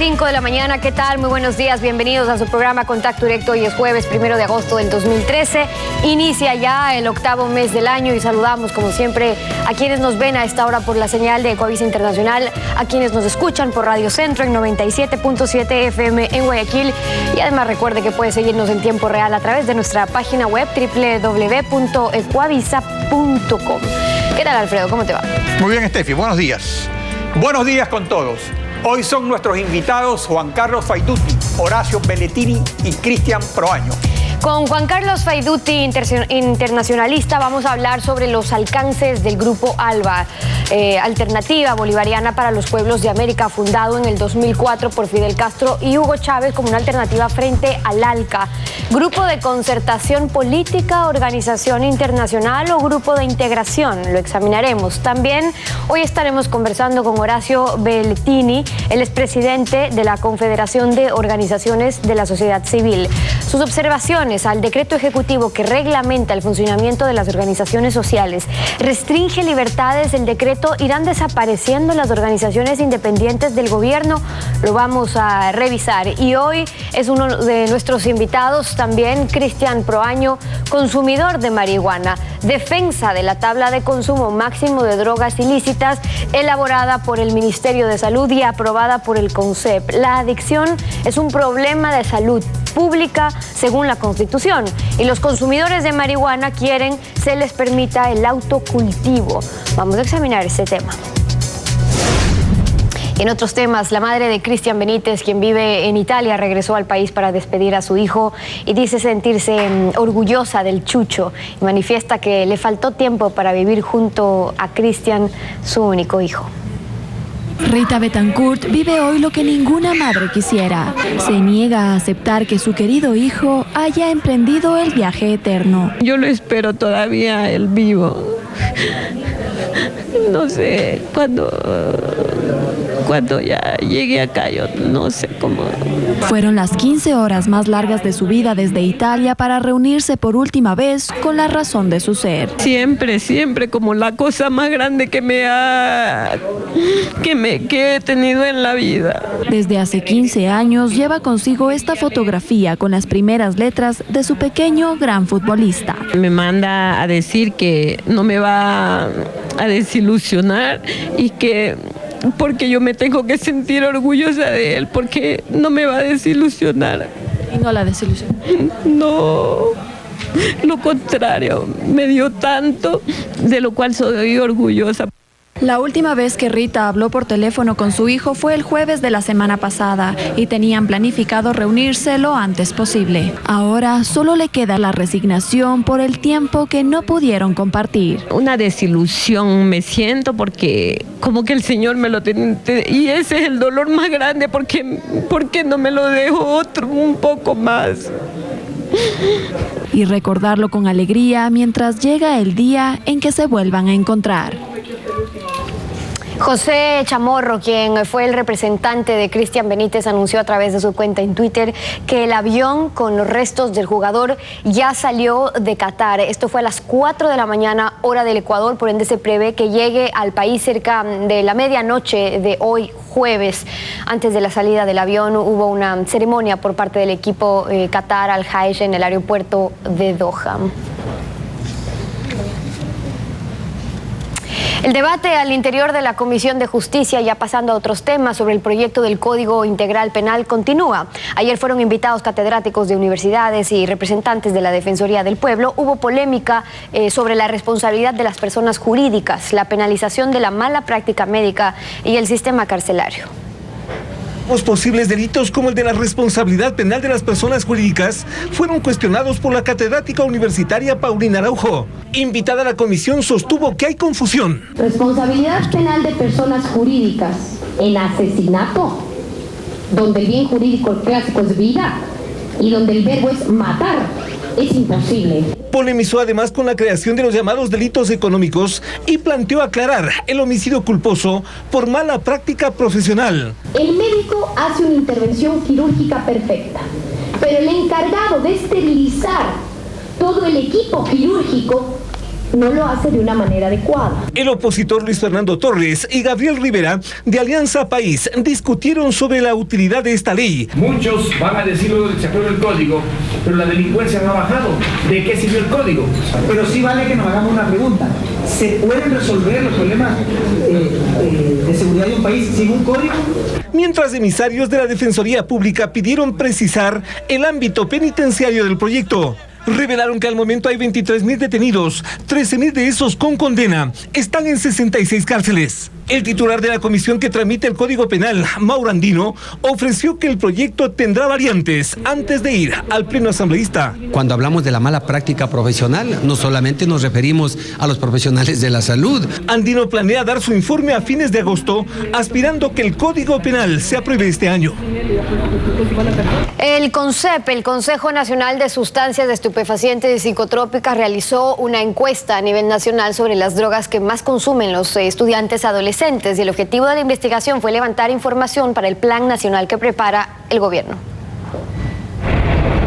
5 de la mañana, ¿qué tal? Muy buenos días, bienvenidos a su programa Contacto Directo. Hoy es jueves 1 de agosto del 2013. Inicia ya el 8º mes del año y saludamos como siempre a quienes nos ven a esta hora por la señal de Ecuavisa Internacional, a quienes nos escuchan por Radio Centro en 97.7 FM en Guayaquil, y además recuerde que puede seguirnos en tiempo real a través de nuestra página web www.ecuavisa.com. ¿Qué tal, Alfredo? ¿Cómo te va? Muy bien, Estefi, buenos días. Buenos días con todos. Hoy son nuestros invitados Juan Carlos Faidutti, Horacio Belletini y Cristian Proaño. Con Juan Carlos Faidutti, internacionalista, vamos a hablar sobre los alcances del Grupo ALBA, Alternativa Bolivariana para los Pueblos de América, fundado en el 2004 por Fidel Castro y Hugo Chávez como una alternativa frente al ALCA. ¿Grupo de concertación política, organización internacional o grupo de integración? Lo examinaremos. También hoy estaremos conversando con Horacio Belletini, el expresidente de la Confederación de Organizaciones de la Sociedad Civil. Sus observaciones al decreto ejecutivo que reglamenta el funcionamiento de las organizaciones sociales. ¿Restringe libertades el decreto? ¿Irán desapareciendo las organizaciones independientes del gobierno? Lo vamos a revisar. Y hoy es uno de nuestros invitados también Cristian Proaño, consumidor de marihuana, defensa de la tabla de consumo máximo de drogas ilícitas elaborada por el Ministerio de Salud y aprobada por el CONCEP. La adicción es un problema de salud pública según la Constitución, y los consumidores de marihuana quieren se les permita el autocultivo. Vamos a examinar ese tema. En otros temas, la madre de Cristian Benítez, quien vive en Italia, regresó al país para despedir a su hijo y dice sentirse orgullosa del Chucho y manifiesta que le faltó tiempo para vivir junto a Cristian, su único hijo. Rita Betancourt vive hoy lo que ninguna madre quisiera. Se niega a aceptar que su querido hijo haya emprendido el viaje eterno. Yo lo espero todavía él vivo. No sé, cuando ya llegue acá, yo no sé cómo. Fueron las 15 horas más largas de su vida desde Italia para reunirse por última vez con la razón de su ser. Siempre como la cosa más grande que he tenido en la vida. Desde hace 15 años lleva consigo esta fotografía con las primeras letras de su pequeño gran futbolista. Me manda a decir que no me va a desilusionar y que porque yo me tengo que sentir orgullosa de él, porque no me va a desilusionar. ¿Y no la desilusionó? No, lo contrario, me dio tanto, de lo cual soy orgullosa. La última vez que Rita habló por teléfono con su hijo fue el jueves de la semana pasada y tenían planificado reunirse lo antes posible. Ahora solo le queda la resignación por el tiempo que no pudieron compartir. Una desilusión me siento porque como que el Señor me lo tiene, y ese es el dolor más grande, porque no me lo dejó un poco más. Y recordarlo con alegría mientras llega el día en que se vuelvan a encontrar. José Chamorro, quien fue el representante de Cristian Benítez, anunció a través de su cuenta en Twitter que el avión con los restos del jugador ya salió de Qatar. Esto fue a las 4 de la mañana, hora del Ecuador, por ende se prevé que llegue al país cerca de la medianoche de hoy, jueves. Antes de la salida del avión hubo una ceremonia por parte del equipo Qatar Al Haish en el aeropuerto de Doha. El debate al interior de la Comisión de Justicia, ya pasando a otros temas sobre el proyecto del Código Integral Penal, continúa. Ayer fueron invitados catedráticos de universidades y representantes de la Defensoría del Pueblo. Hubo polémica sobre la responsabilidad de las personas jurídicas, la penalización de la mala práctica médica y el sistema carcelario. Los posibles delitos como el de la responsabilidad penal de las personas jurídicas fueron cuestionados por la catedrática universitaria Paulina Araujo. Invitada a la comisión, sostuvo que hay confusión. Responsabilidad penal de personas jurídicas en asesinato, donde el bien jurídico clásico es vida y donde el verbo es matar, es imposible. Polemizó además con la creación de los llamados delitos económicos y planteó aclarar el homicidio culposo por mala práctica profesional. El médico hace una intervención quirúrgica perfecta, pero el encargado de esterilizar todo el equipo quirúrgico no lo hace de una manera adecuada. El opositor Luis Fernando Torres y Gabriel Rivera, de Alianza País, discutieron sobre la utilidad de esta ley. Muchos van a decir que se aprueba el código, pero la delincuencia no ha bajado. ¿De qué sirvió el código? Pero sí vale que nos hagamos una pregunta. ¿Se pueden resolver los problemas de seguridad de un país sin un código? Mientras emisarios de la Defensoría Pública pidieron precisar el ámbito penitenciario del proyecto. Revelaron que al momento hay 23.000 detenidos, 13.000 de esos con condena. Están en 66 cárceles. El titular de la comisión que tramita el Código Penal, Mauro Andino, ofreció que el proyecto tendrá variantes antes de ir al pleno asambleísta. Cuando hablamos de la mala práctica profesional, no solamente nos referimos a los profesionales de la salud. Andino planea dar su informe a fines de agosto, aspirando que el Código Penal se apruebe este año. El CONCEP, el Consejo Nacional de Sustancias Estupefacientes y Psicotrópicas, realizó una encuesta a nivel nacional sobre las drogas que más consumen los estudiantes adolescentes, y el objetivo de la investigación fue levantar información para el plan nacional que prepara el gobierno.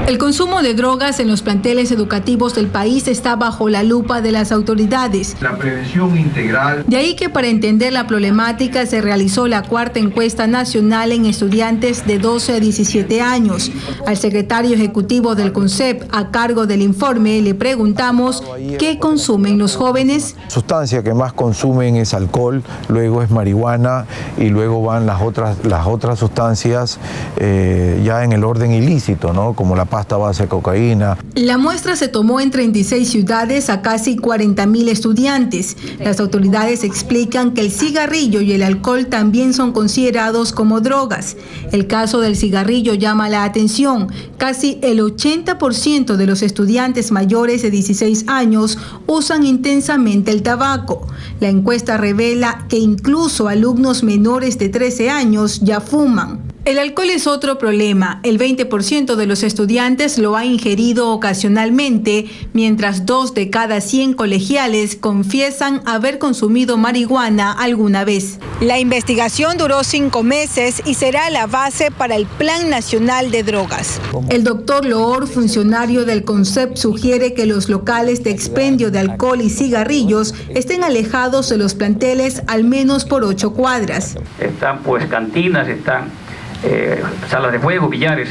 El consumo de drogas en los planteles educativos del país está bajo la lupa de las autoridades. La prevención integral. De ahí que para entender la problemática se realizó la cuarta encuesta nacional en estudiantes de 12 a 17 años. Al secretario ejecutivo del CONCEP, a cargo del informe, le preguntamos ¿qué consumen los jóvenes? La sustancia que más consumen es alcohol, luego es marihuana y luego van las otras sustancias ya en el orden ilícito, ¿no? Como la pasta base de cocaína. La muestra se tomó en 36 ciudades a casi 40.000 estudiantes. Las autoridades explican que el cigarrillo y el alcohol también son considerados como drogas. El caso del cigarrillo llama la atención. Casi el 80% de los estudiantes mayores de 16 años usan intensamente el tabaco. La encuesta revela que incluso alumnos menores de 13 años ya fuman. El alcohol es otro problema. El 20% de los estudiantes lo ha ingerido ocasionalmente, mientras 2 de cada 100 colegiales confiesan haber consumido marihuana alguna vez. La investigación duró 5 meses y será la base para el Plan Nacional de Drogas. El doctor Loor, funcionario del CONCEP, sugiere que los locales de expendio de alcohol y cigarrillos estén alejados de los planteles al menos por 8 cuadras. Están pues cantinas, están salas de juego, billares.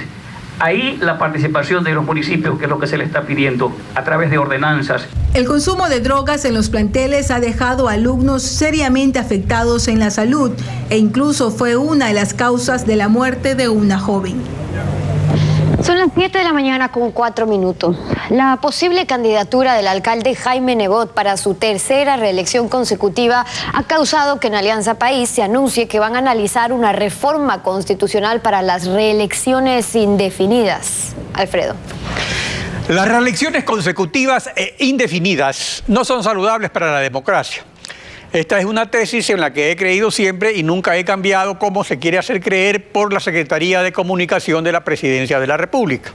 Ahí la participación de los municipios, que es lo que se le está pidiendo a través de ordenanzas. El consumo de drogas en los planteles ha dejado a alumnos seriamente afectados en la salud e incluso fue una de las causas de la muerte de una joven. Son las 7 de la mañana con 4 minutos. La posible candidatura del alcalde Jaime Nebot para su tercera reelección consecutiva ha causado que en Alianza País se anuncie que van a analizar una reforma constitucional para las reelecciones indefinidas. Alfredo. Las reelecciones consecutivas e indefinidas no son saludables para la democracia. Esta es una tesis en la que he creído siempre y nunca he cambiado como se quiere hacer creer por la Secretaría de Comunicación de la Presidencia de la República.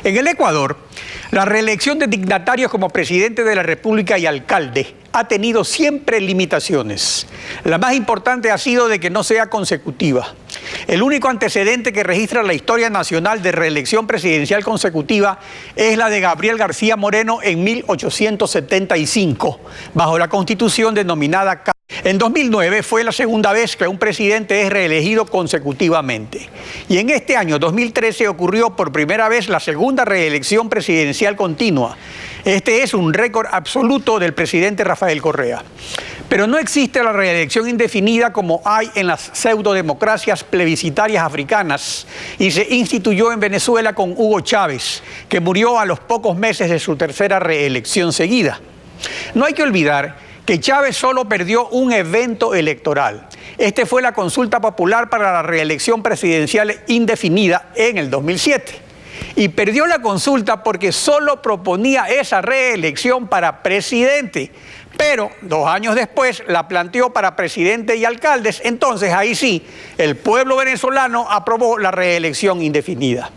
En el Ecuador, la reelección de dignatarios como presidente de la República y alcalde ha tenido siempre limitaciones. La más importante ha sido de que no sea consecutiva. El único antecedente que registra la historia nacional de reelección presidencial consecutiva es la de Gabriel García Moreno en 1875, bajo la constitución denominada CAS. En 2009 fue la segunda vez que un presidente es reelegido consecutivamente. Y en este año, 2013, ocurrió por primera vez la segunda reelección presidencial continua. Este es un récord absoluto del presidente Rafael Correa. Pero no existe la reelección indefinida como hay en las pseudodemocracias plebiscitarias africanas y se instituyó en Venezuela con Hugo Chávez, que murió a los pocos meses de su tercera reelección seguida. No hay que olvidar que Chávez solo perdió un evento electoral. Este fue la consulta popular para la reelección presidencial indefinida en el 2007. Y perdió la consulta porque solo proponía esa reelección para presidente. Pero 2 años después la planteó para presidente y alcaldes. Entonces ahí sí, el pueblo venezolano aprobó la reelección indefinida.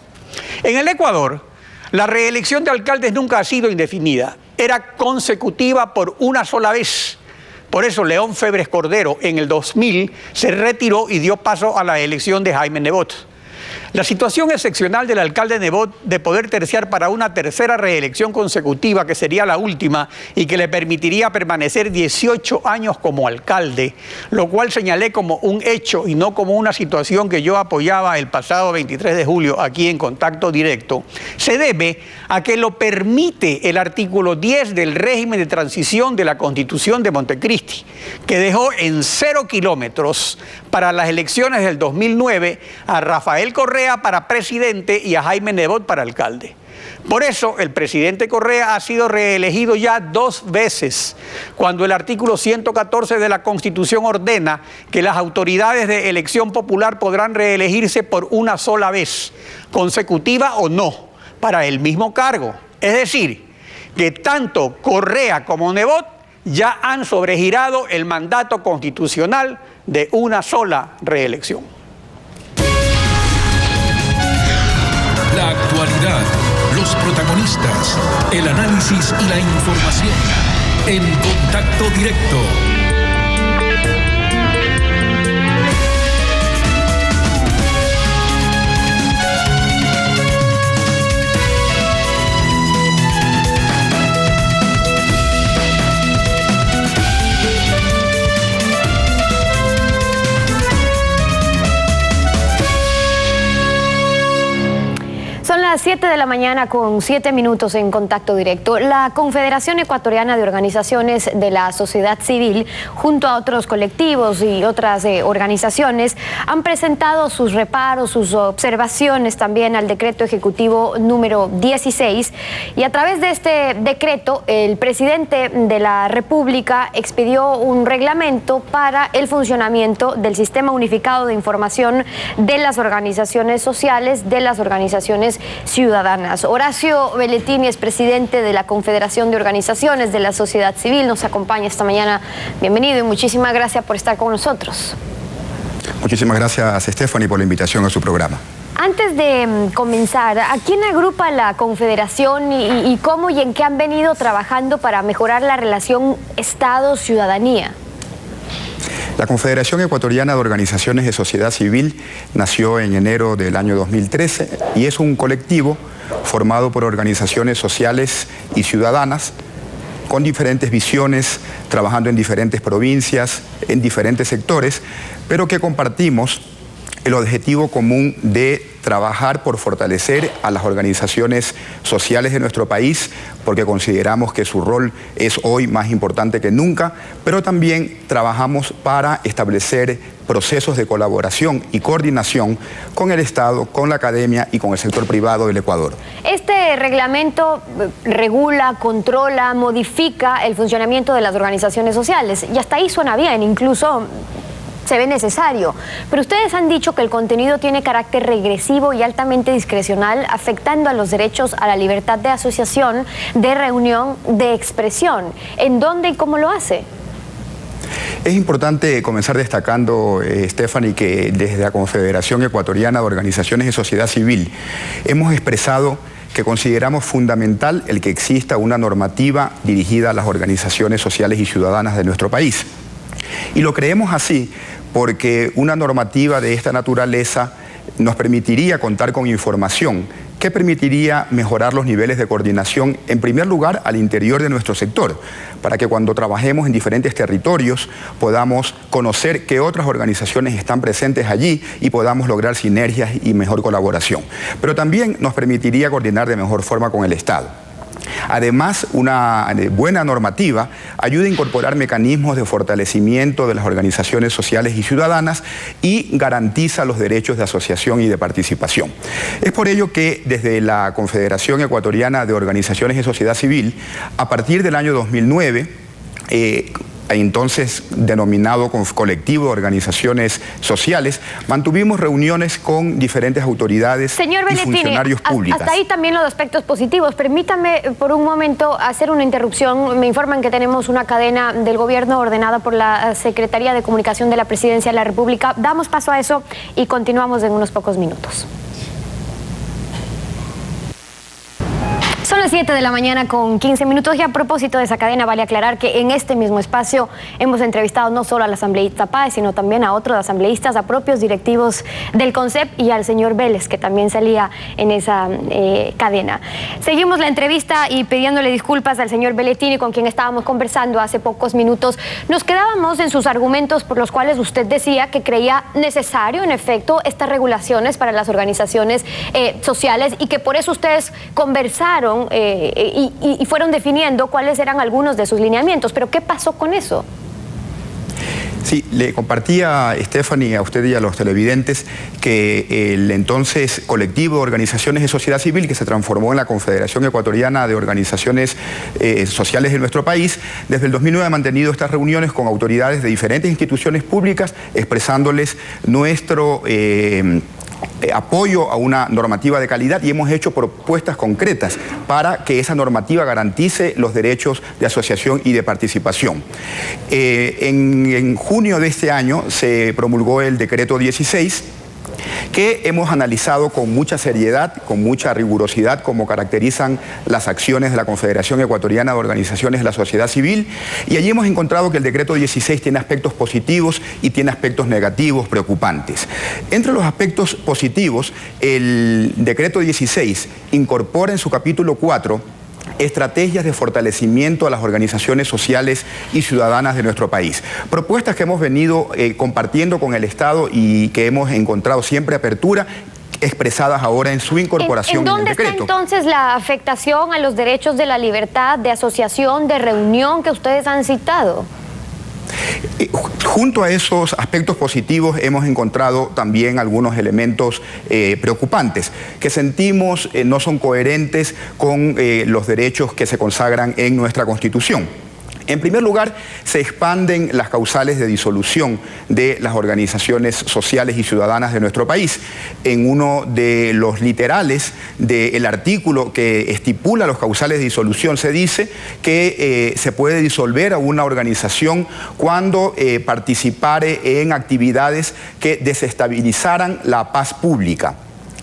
En el Ecuador, la reelección de alcaldes nunca ha sido indefinida. Era consecutiva por una sola vez. Por eso León Febres Cordero en el 2000 se retiró y dio paso a la elección de Jaime Nebot. La situación excepcional del alcalde Nebot de poder terciar para una tercera reelección consecutiva, que sería la última, y que le permitiría permanecer 18 años como alcalde, lo cual señalé como un hecho y no como una situación que yo apoyaba el pasado 23 de julio aquí en Contacto Directo, se debe a que lo permite el artículo 10 del régimen de transición de la Constitución de Montecristi, que dejó en 0 kilómetros para las elecciones del 2009 a Rafael Correa para presidente y a Jaime Nebot para alcalde. Por eso el presidente Correa ha sido reelegido ya 2 veces, cuando el artículo 114 de la Constitución ordena que las autoridades de elección popular podrán reelegirse por una sola vez, consecutiva o no, para el mismo cargo. Es decir, que tanto Correa como Nebot ya han sobregirado el mandato constitucional de una sola reelección. La actualidad, los protagonistas, el análisis y la información en Contacto Directo. Son las 7 de la mañana con 7 minutos en Contacto Directo. La Confederación Ecuatoriana de Organizaciones de la Sociedad Civil, junto a otros colectivos y otras organizaciones, han presentado sus reparos, sus observaciones también al decreto ejecutivo número 16. Y a través de este decreto, el presidente de la República expidió un reglamento para el funcionamiento del Sistema Unificado de Información de las organizaciones sociales, de las organizaciones ciudadanas. Horacio Belletini es presidente de la Confederación de Organizaciones de la Sociedad Civil. Nos acompaña esta mañana. Bienvenido y muchísimas gracias por estar con nosotros. Muchísimas gracias, Stephanie, por la invitación a su programa. Antes de comenzar, ¿a quién agrupa la Confederación y cómo y en qué han venido trabajando para mejorar la relación Estado-ciudadanía? La Confederación Ecuatoriana de Organizaciones de Sociedad Civil nació en enero del año 2013 y es un colectivo formado por organizaciones sociales y ciudadanas con diferentes visiones, trabajando en diferentes provincias, en diferentes sectores, pero que compartimos el objetivo común de trabajar por fortalecer a las organizaciones sociales de nuestro país, porque consideramos que su rol es hoy más importante que nunca, pero también trabajamos para establecer procesos de colaboración y coordinación con el Estado, con la academia y con el sector privado del Ecuador. Este reglamento regula, controla, modifica el funcionamiento de las organizaciones sociales y hasta ahí suena bien, incluso se ve necesario, pero ustedes han dicho que el contenido tiene carácter regresivo y altamente discrecional, afectando a los derechos a la libertad de asociación, de reunión, de expresión. ¿En dónde y cómo lo hace? Es importante comenzar destacando, Stephanie, que desde la Confederación Ecuatoriana de Organizaciones de Sociedad Civil hemos expresado que consideramos fundamental el que exista una normativa dirigida a las organizaciones sociales y ciudadanas de nuestro país. Y lo creemos así porque una normativa de esta naturaleza nos permitiría contar con información que permitiría mejorar los niveles de coordinación, en primer lugar, al interior de nuestro sector, para que cuando trabajemos en diferentes territorios podamos conocer qué otras organizaciones están presentes allí y podamos lograr sinergias y mejor colaboración. Pero también nos permitiría coordinar de mejor forma con el Estado. Además, una buena normativa ayuda a incorporar mecanismos de fortalecimiento de las organizaciones sociales y ciudadanas y garantiza los derechos de asociación y de participación. Es por ello que desde la Confederación Ecuatoriana de Organizaciones de Sociedad Civil, a partir del año 2009, entonces denominado colectivo de organizaciones sociales, mantuvimos reuniones con diferentes autoridades y funcionarios públicos. Hasta ahí también los aspectos positivos. Permítame por un momento hacer una interrupción. Me informan que tenemos una cadena del gobierno ordenada por la Secretaría de Comunicación de la Presidencia de la República. Damos paso a eso y continuamos en unos pocos minutos. Son las 7 de la mañana con 15 minutos y a propósito de esa cadena vale aclarar que en este mismo espacio hemos entrevistado no solo al asambleísta Páez, sino también a otros asambleístas, a propios directivos del CONCEP y al señor Vélez, que también salía en esa cadena. Seguimos la entrevista y pidiéndole disculpas al señor Belletini, con quien estábamos conversando hace pocos minutos. Nos quedábamos en sus argumentos por los cuales usted decía que creía necesario, en efecto, estas regulaciones para las organizaciones sociales y que por eso ustedes conversaron y fueron definiendo cuáles eran algunos de sus lineamientos. Pero ¿qué pasó con eso? Sí, le compartía, Stephanie, a usted y a los televidentes que el entonces colectivo de organizaciones de sociedad civil, que se transformó en la Confederación Ecuatoriana de Organizaciones Sociales de nuestro país, desde el 2009 ha mantenido estas reuniones con autoridades de diferentes instituciones públicas, expresándoles nuestro apoyo a una normativa de calidad, y hemos hecho propuestas concretas para que esa normativa garantice los derechos de asociación y de participación. En junio de este año se promulgó el decreto 16, que hemos analizado con mucha seriedad, con mucha rigurosidad, como caracterizan las acciones de la Confederación Ecuatoriana de Organizaciones de la Sociedad Civil, y allí hemos encontrado que el decreto 16 tiene aspectos positivos y tiene aspectos negativos preocupantes. Entre los aspectos positivos, el decreto 16 incorpora en su capítulo 4 estrategias de fortalecimiento a las organizaciones sociales y ciudadanas de nuestro país. Propuestas que hemos venido compartiendo con el Estado y que hemos encontrado siempre apertura, expresadas ahora en su incorporación en el decreto. ¿En dónde está entonces la afectación a los derechos de la libertad, de asociación, de reunión que ustedes han citado? Junto a esos aspectos positivos hemos encontrado también algunos elementos preocupantes que sentimos no son coherentes con los derechos que se consagran en nuestra Constitución. En primer lugar, se expanden las causales de disolución de las organizaciones sociales y ciudadanas de nuestro país. En uno de los literales del artículo que estipula los causales de disolución se dice que se puede disolver a una organización cuando participare en actividades que desestabilizaran la paz pública.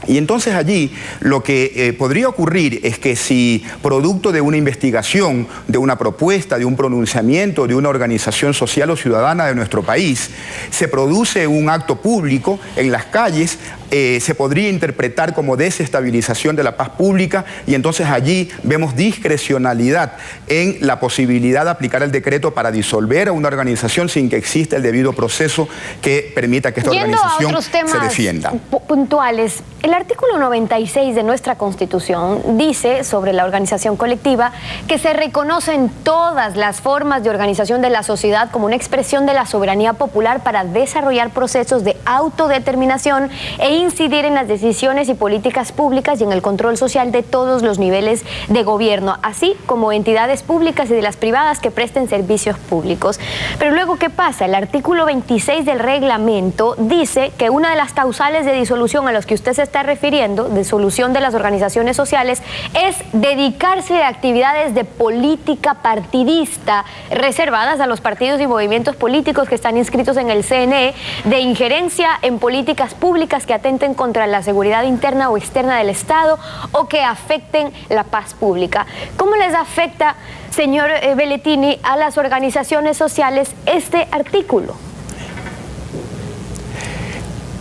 Y entonces allí lo que podría ocurrir es que si producto de una investigación, de una propuesta, de un pronunciamiento de una organización social o ciudadana de nuestro país, se produce un acto público en las calles, se podría interpretar como desestabilización de la paz pública, y entonces allí vemos discrecionalidad en la posibilidad de aplicar el decreto para disolver a una organización sin que exista el debido proceso que permita que esta organización se defienda. Puntuales. El artículo 96 de nuestra Constitución dice sobre la organización colectiva que se reconocen todas las formas de organización de la sociedad como una expresión de la soberanía popular para desarrollar procesos de autodeterminación e incidir en las decisiones y políticas públicas y en el control social de todos los niveles de gobierno, así como entidades públicas y de las privadas que presten servicios públicos. Pero luego, ¿qué pasa? El artículo 26 del reglamento dice que una de las causales de disolución a los que usted se está refiriendo, de disolución de las organizaciones sociales, es dedicarse a actividades de política partidista reservadas a los partidos y movimientos políticos que están inscritos en el CNE, de injerencia en políticas públicas que atenten contra la seguridad interna o externa del Estado o que afecten la paz pública. ¿Cómo les afecta, señor Belletini, a las organizaciones sociales este artículo?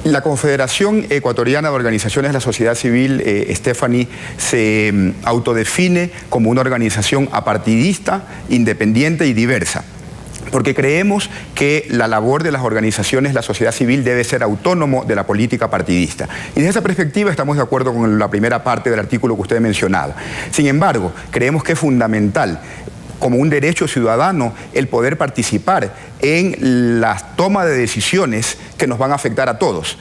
La Confederación Ecuatoriana de Organizaciones de la Sociedad Civil, Stephanie, se autodefine como una organización apartidista, independiente y diversa, porque creemos que la labor de las organizaciones, la sociedad civil, debe ser autónomo de la política partidista. Y desde esa perspectiva estamos de acuerdo con la primera parte del artículo que usted ha mencionado. Sin embargo, creemos que es fundamental, como un derecho ciudadano, el poder participar en la toma de decisiones que nos van a afectar a todos.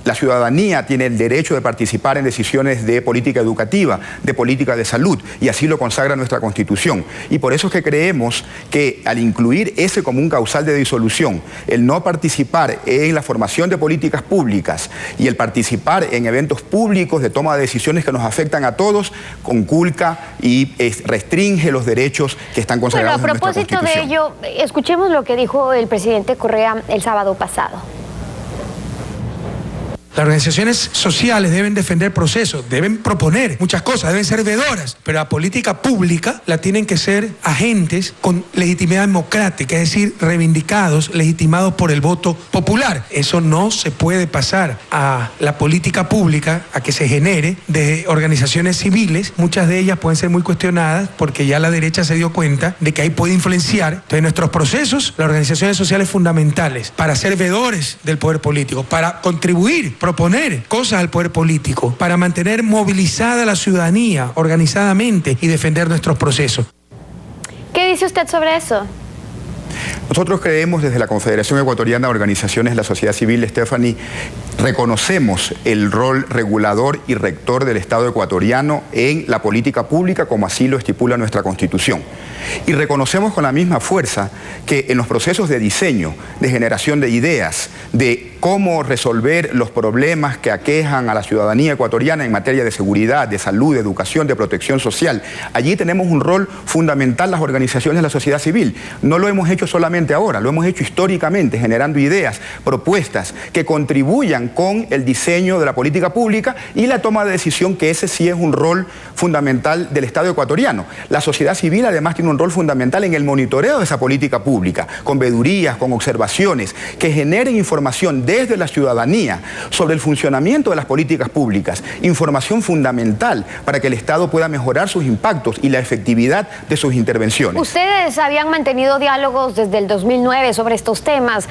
La ciudadanía tiene el derecho de participar en decisiones de política educativa, de política de salud, y así lo consagra nuestra Constitución. Y por eso es que creemos que al incluir ese como un causal de disolución, el no participar en la formación de políticas públicas y el participar en eventos públicos de toma de decisiones que nos afectan a todos, conculca y restringe los derechos que están consagrados en nuestra Constitución. A propósito de ello, escuchemos lo que dijo el presidente Correa el sábado pasado. Las organizaciones sociales deben defender procesos, deben proponer muchas cosas, deben ser veedoras, pero la política pública la tienen que ser agentes con legitimidad democrática, es decir, reivindicados, legitimados por el voto popular. Eso no se puede pasar a la política pública, a que se genere de organizaciones civiles. Muchas de ellas pueden ser muy cuestionadas porque ya la derecha se dio cuenta de que ahí puede influenciar. Entonces, nuestros procesos, las organizaciones sociales fundamentales para ser veedores del poder político, para contribuir, proponer cosas al poder político, para mantener movilizada la ciudadanía organizadamente y defender nuestros procesos. ¿Qué dice usted sobre eso? Nosotros creemos desde la Confederación Ecuatoriana de Organizaciones de la Sociedad Civil, Stephanie, reconocemos el rol regulador y rector del Estado ecuatoriano en la política pública como así lo estipula nuestra Constitución. Y reconocemos con la misma fuerza que en los procesos de diseño, de generación de ideas, de cómo resolver los problemas que aquejan a la ciudadanía ecuatoriana en materia de seguridad, de salud, de educación, de protección social, allí tenemos un rol fundamental las organizaciones de la sociedad civil. No lo hemos hecho solamente ahora, lo hemos hecho históricamente, generando ideas, propuestas que contribuyan con el diseño de la política pública y la toma de decisión, que ese sí es un rol fundamental del Estado ecuatoriano. La sociedad civil además tiene un rol fundamental en el monitoreo de esa política pública, con veedurías, con observaciones, que generen información desde la ciudadanía sobre el funcionamiento de las políticas públicas, información fundamental para que el Estado pueda mejorar sus impactos y la efectividad de sus intervenciones. Ustedes habían mantenido diálogos desde el 2009 sobre estos temas,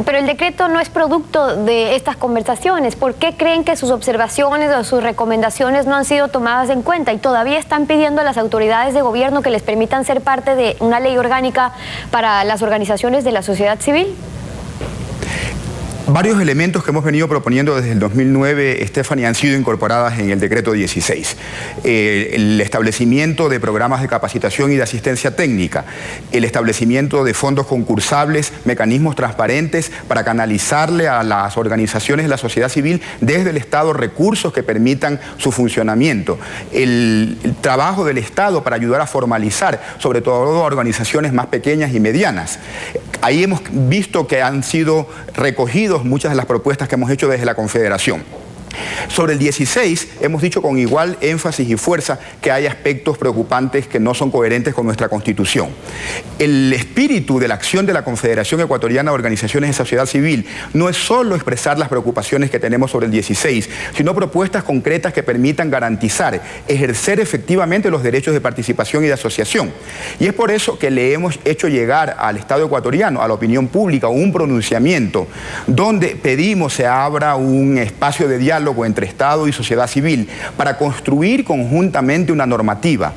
pero el decreto no es producto de estas conversaciones. ¿Por qué creen que sus observaciones o sus recomendaciones no han sido tomadas en cuenta y todavía están pidiendo a las autoridades de gobierno que les permitan ser parte de una ley orgánica para las organizaciones de la sociedad civil? Varios elementos que hemos venido proponiendo desde el 2009, Stephanie, han sido incorporadas en el decreto 16. El establecimiento de programas de capacitación y de asistencia técnica, el establecimiento de fondos concursables, mecanismos transparentes para canalizarle a las organizaciones de la sociedad civil desde el Estado recursos que permitan su funcionamiento, el trabajo del Estado para ayudar a formalizar, sobre todo a organizaciones más pequeñas y medianas. Ahí hemos visto que han sido recogidos muchas de las propuestas que hemos hecho desde la Confederación. Sobre el 16 hemos dicho con igual énfasis y fuerza que hay aspectos preocupantes que no son coherentes con nuestra Constitución. El espíritu de la acción de la Confederación Ecuatoriana de Organizaciones de Sociedad Civil no es solo expresar las preocupaciones que tenemos sobre el 16, sino propuestas concretas que permitan garantizar, ejercer efectivamente los derechos de participación y de asociación. Y es por eso que le hemos hecho llegar al Estado ecuatoriano, a la opinión pública, un pronunciamiento donde pedimos se abra un espacio de diálogo entre Estado y sociedad civil para construir conjuntamente una normativa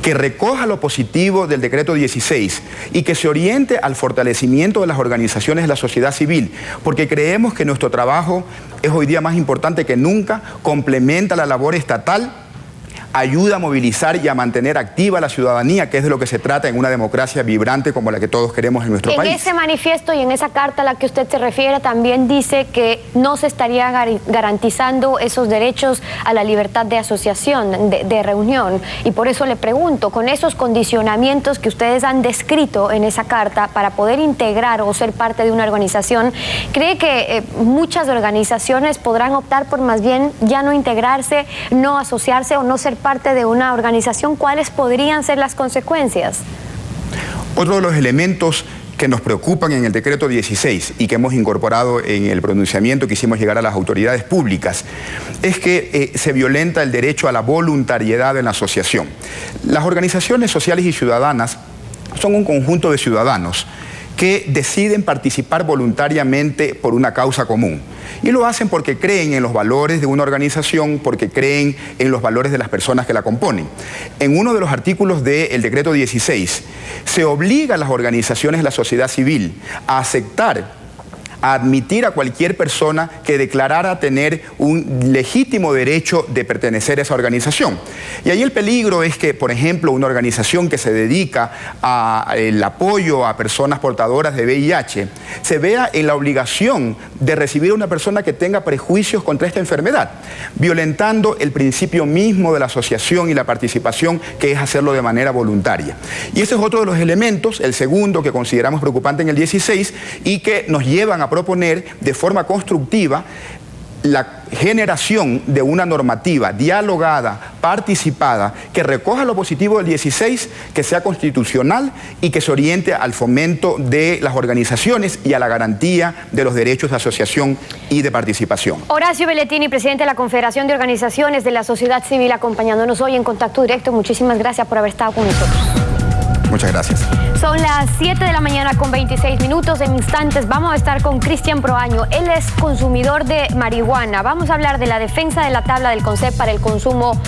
que recoja lo positivo del decreto 16 y que se oriente al fortalecimiento de las organizaciones de la sociedad civil, porque creemos que nuestro trabajo es hoy día más importante que nunca, complementa la labor estatal, ayuda a movilizar y a mantener activa la ciudadanía, que es de lo que se trata en una democracia vibrante como la que todos queremos en nuestro país. En ese manifiesto y en esa carta a la que usted se refiere también dice que no se estaría garantizando esos derechos a la libertad de asociación, de reunión. Y por eso le pregunto, con esos condicionamientos que ustedes han descrito en esa carta para poder integrar o ser parte de una organización, ¿cree que muchas organizaciones podrán optar por más bien ya no integrarse, no asociarse o no ser parte de una organización? ¿Cuáles podrían ser las consecuencias? Otro de los elementos que nos preocupan en el decreto 16 y que hemos incorporado en el pronunciamiento que hicimos llegar a las autoridades públicas es que se violenta el derecho a la voluntariedad en la asociación. Las organizaciones sociales y ciudadanas son un conjunto de ciudadanos que deciden participar voluntariamente por una causa común. Y lo hacen porque creen en los valores de una organización, porque creen en los valores de las personas que la componen. En uno de los artículos del decreto 16 se obliga a las organizaciones de la sociedad civil a aceptar, a admitir a cualquier persona que declarara tener un legítimo derecho de pertenecer a esa organización. Y ahí el peligro es que, por ejemplo, una organización que se dedica al apoyo a personas portadoras de VIH se vea en la obligación de recibir a una persona que tenga prejuicios contra esta enfermedad, violentando el principio mismo de la asociación y la participación, que es hacerlo de manera voluntaria. Y ese es otro de los elementos, el segundo que consideramos preocupante en el 16 y que nos llevan a proponer de forma constructiva la generación de una normativa dialogada, participada, que recoja lo positivo del 16, que sea constitucional y que se oriente al fomento de las organizaciones y a la garantía de los derechos de asociación y de participación. Horacio Belletini, presidente de la Confederación de Organizaciones de la Sociedad Civil, acompañándonos hoy en Contacto Directo. Muchísimas gracias por haber estado con nosotros. Muchas gracias. Son las 7 de la mañana con 26 minutos. En instantes vamos a estar con Cristian Proaño. Él es consumidor de marihuana. Vamos a hablar de la defensa de la tabla del CONCEP para el consumo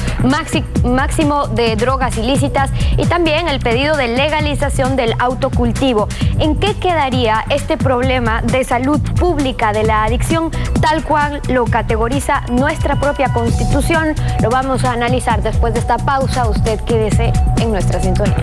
máximo de drogas ilícitas y también el pedido de legalización del autocultivo. ¿En qué quedaría este problema de salud pública de la adicción tal cual lo categoriza nuestra propia Constitución? Lo vamos a analizar después de esta pausa. Usted quédese en nuestra sintonía.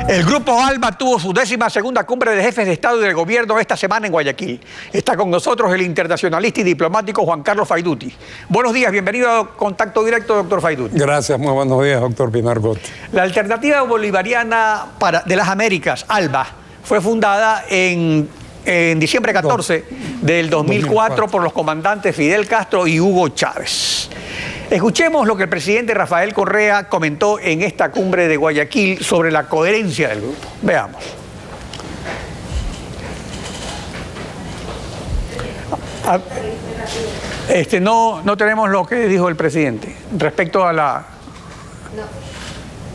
El Grupo ALBA tuvo su 12ª cumbre de jefes de Estado y del Gobierno esta semana en Guayaquil. Está con nosotros el internacionalista y diplomático Juan Carlos Faiduti. Buenos días, bienvenido a Contacto Directo, doctor Faiduti. Gracias, muy buenos días, doctor Pinar Gotti. La Alternativa Bolivariana de las Américas, ALBA, fue fundada en diciembre 14 del 2004 por los comandantes Fidel Castro y Hugo Chávez. Escuchemos lo que el presidente Rafael Correa comentó en esta cumbre de Guayaquil sobre la coherencia del grupo. Veamos. No tenemos lo que dijo el presidente respecto a la...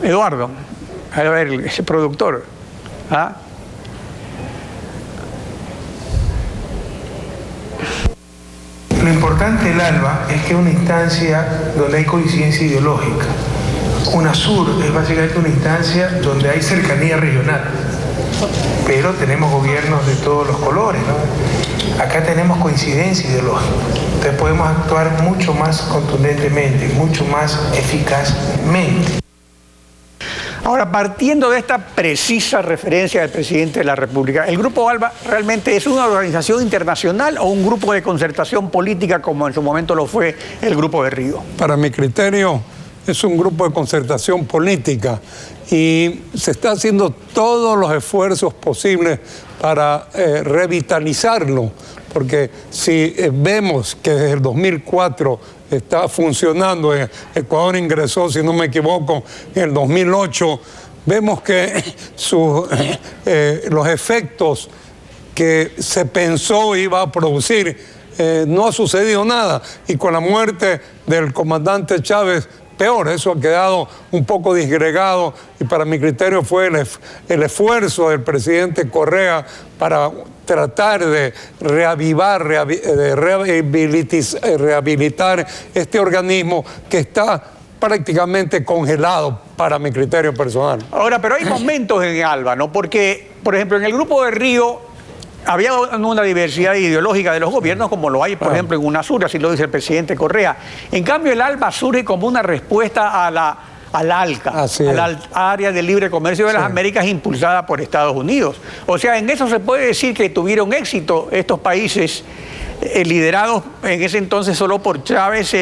Eduardo, a ver, ese productor. ¿Ah? Lo importante del ALBA es que es una instancia donde hay coincidencia ideológica. UNASUR es básicamente una instancia donde hay cercanía regional, pero tenemos gobiernos de todos los colores, ¿no? Acá tenemos coincidencia ideológica, entonces podemos actuar mucho más contundentemente, mucho más eficazmente. Ahora, partiendo de esta precisa referencia del presidente de la República, ¿el Grupo ALBA realmente es una organización internacional o un grupo de concertación política como en su momento lo fue el Grupo de Río? Para mi criterio, es un grupo de concertación política y se está haciendo todos los esfuerzos posibles para revitalizarlo, porque si vemos que desde el 2004 está funcionando, Ecuador ingresó, si no me equivoco, en el 2008, vemos que los efectos que se pensó iba a producir, no ha sucedido nada, y con la muerte del comandante Chávez, peor, eso ha quedado un poco disgregado y para mi criterio fue el esfuerzo del presidente Correa para tratar de reavivar, rehabilitar este organismo que está prácticamente congelado para mi criterio personal. Ahora, pero hay momentos en ALBA, ¿no? Porque, por ejemplo, en el Grupo de Río había una diversidad ideológica de los gobiernos como lo hay, por ejemplo, en UNASUR, así lo dice el presidente Correa. En cambio, el ALBA surge como una respuesta a la ALCA, a la Área de Libre Comercio de las Américas impulsada por Estados Unidos. O sea, en eso se puede decir que tuvieron éxito estos países liderados en ese entonces solo por Chávez,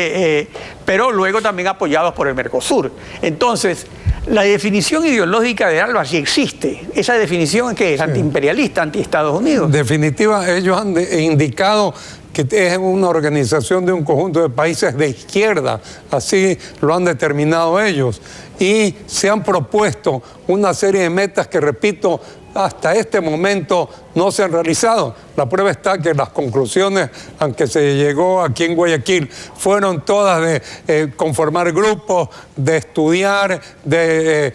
pero luego también apoyados por el Mercosur. Entonces, la definición ideológica de ALBA sí existe. ¿Esa definición es que es antiimperialista, anti-Estados Unidos? Definitiva, ellos han indicado que es una organización de un conjunto de países de izquierda, así lo han determinado ellos, y se han propuesto una serie de metas que, repito, hasta este momento no se han realizado. La prueba está que las conclusiones a que se llegó aquí en Guayaquil fueron todas de conformar grupos, de estudiar, de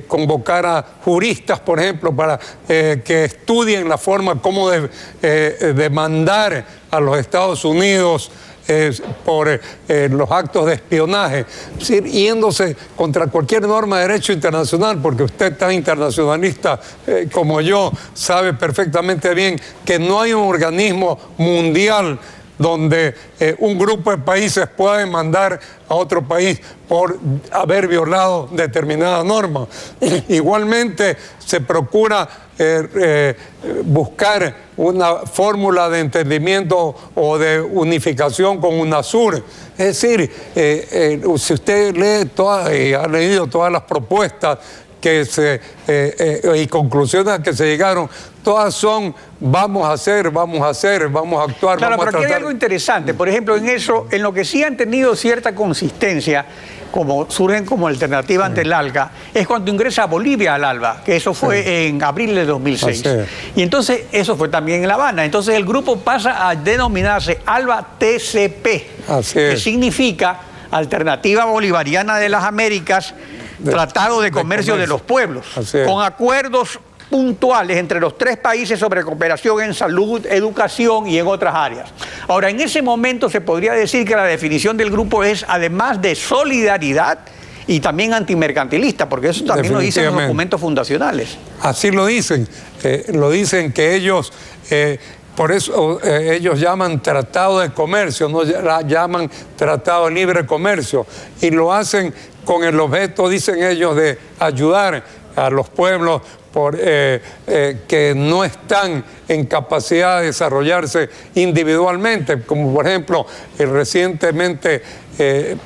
convocar a juristas, por ejemplo, para que estudien la forma como demandar a los Estados Unidos por los actos de espionaje, es decir, yéndose contra cualquier norma de derecho internacional, porque usted tan internacionalista como yo sabe perfectamente bien que no hay un organismo mundial donde un grupo de países pueda demandar a otro país por haber violado determinada norma. Igualmente se procura buscar una fórmula de entendimiento o de unificación con UNASUR. Es decir, si usted lee ha leído todas las propuestas y conclusiones a que se llegaron, todas son vamos a hacer, vamos a actuar, claro, vamos a pero aquí hay tratar. algo interesante. Por ejemplo, en lo que sí han tenido cierta consistencia, como surgen como alternativa ante el ALGA, es cuando ingresa Bolivia al ALBA, que eso fue en abril de 2006. Y entonces eso fue también en La Habana. Entonces el grupo pasa a denominarse ALBA-TCP, que significa Alternativa Bolivariana de las Américas, Tratado de Comercio de los Pueblos, con acuerdos puntuales entre los tres países sobre cooperación en salud, educación y en otras áreas. Ahora, en ese momento se podría decir que la definición del grupo es, además de solidaridad, y también antimercantilista, porque eso también lo dicen los documentos fundacionales. Así lo dicen que ellos... por eso ellos llaman Tratado de Comercio, no llaman Tratado de Libre Comercio, y lo hacen con el objeto, dicen ellos, de ayudar a los pueblos que no están en capacidad de desarrollarse individualmente, como por ejemplo el recientemente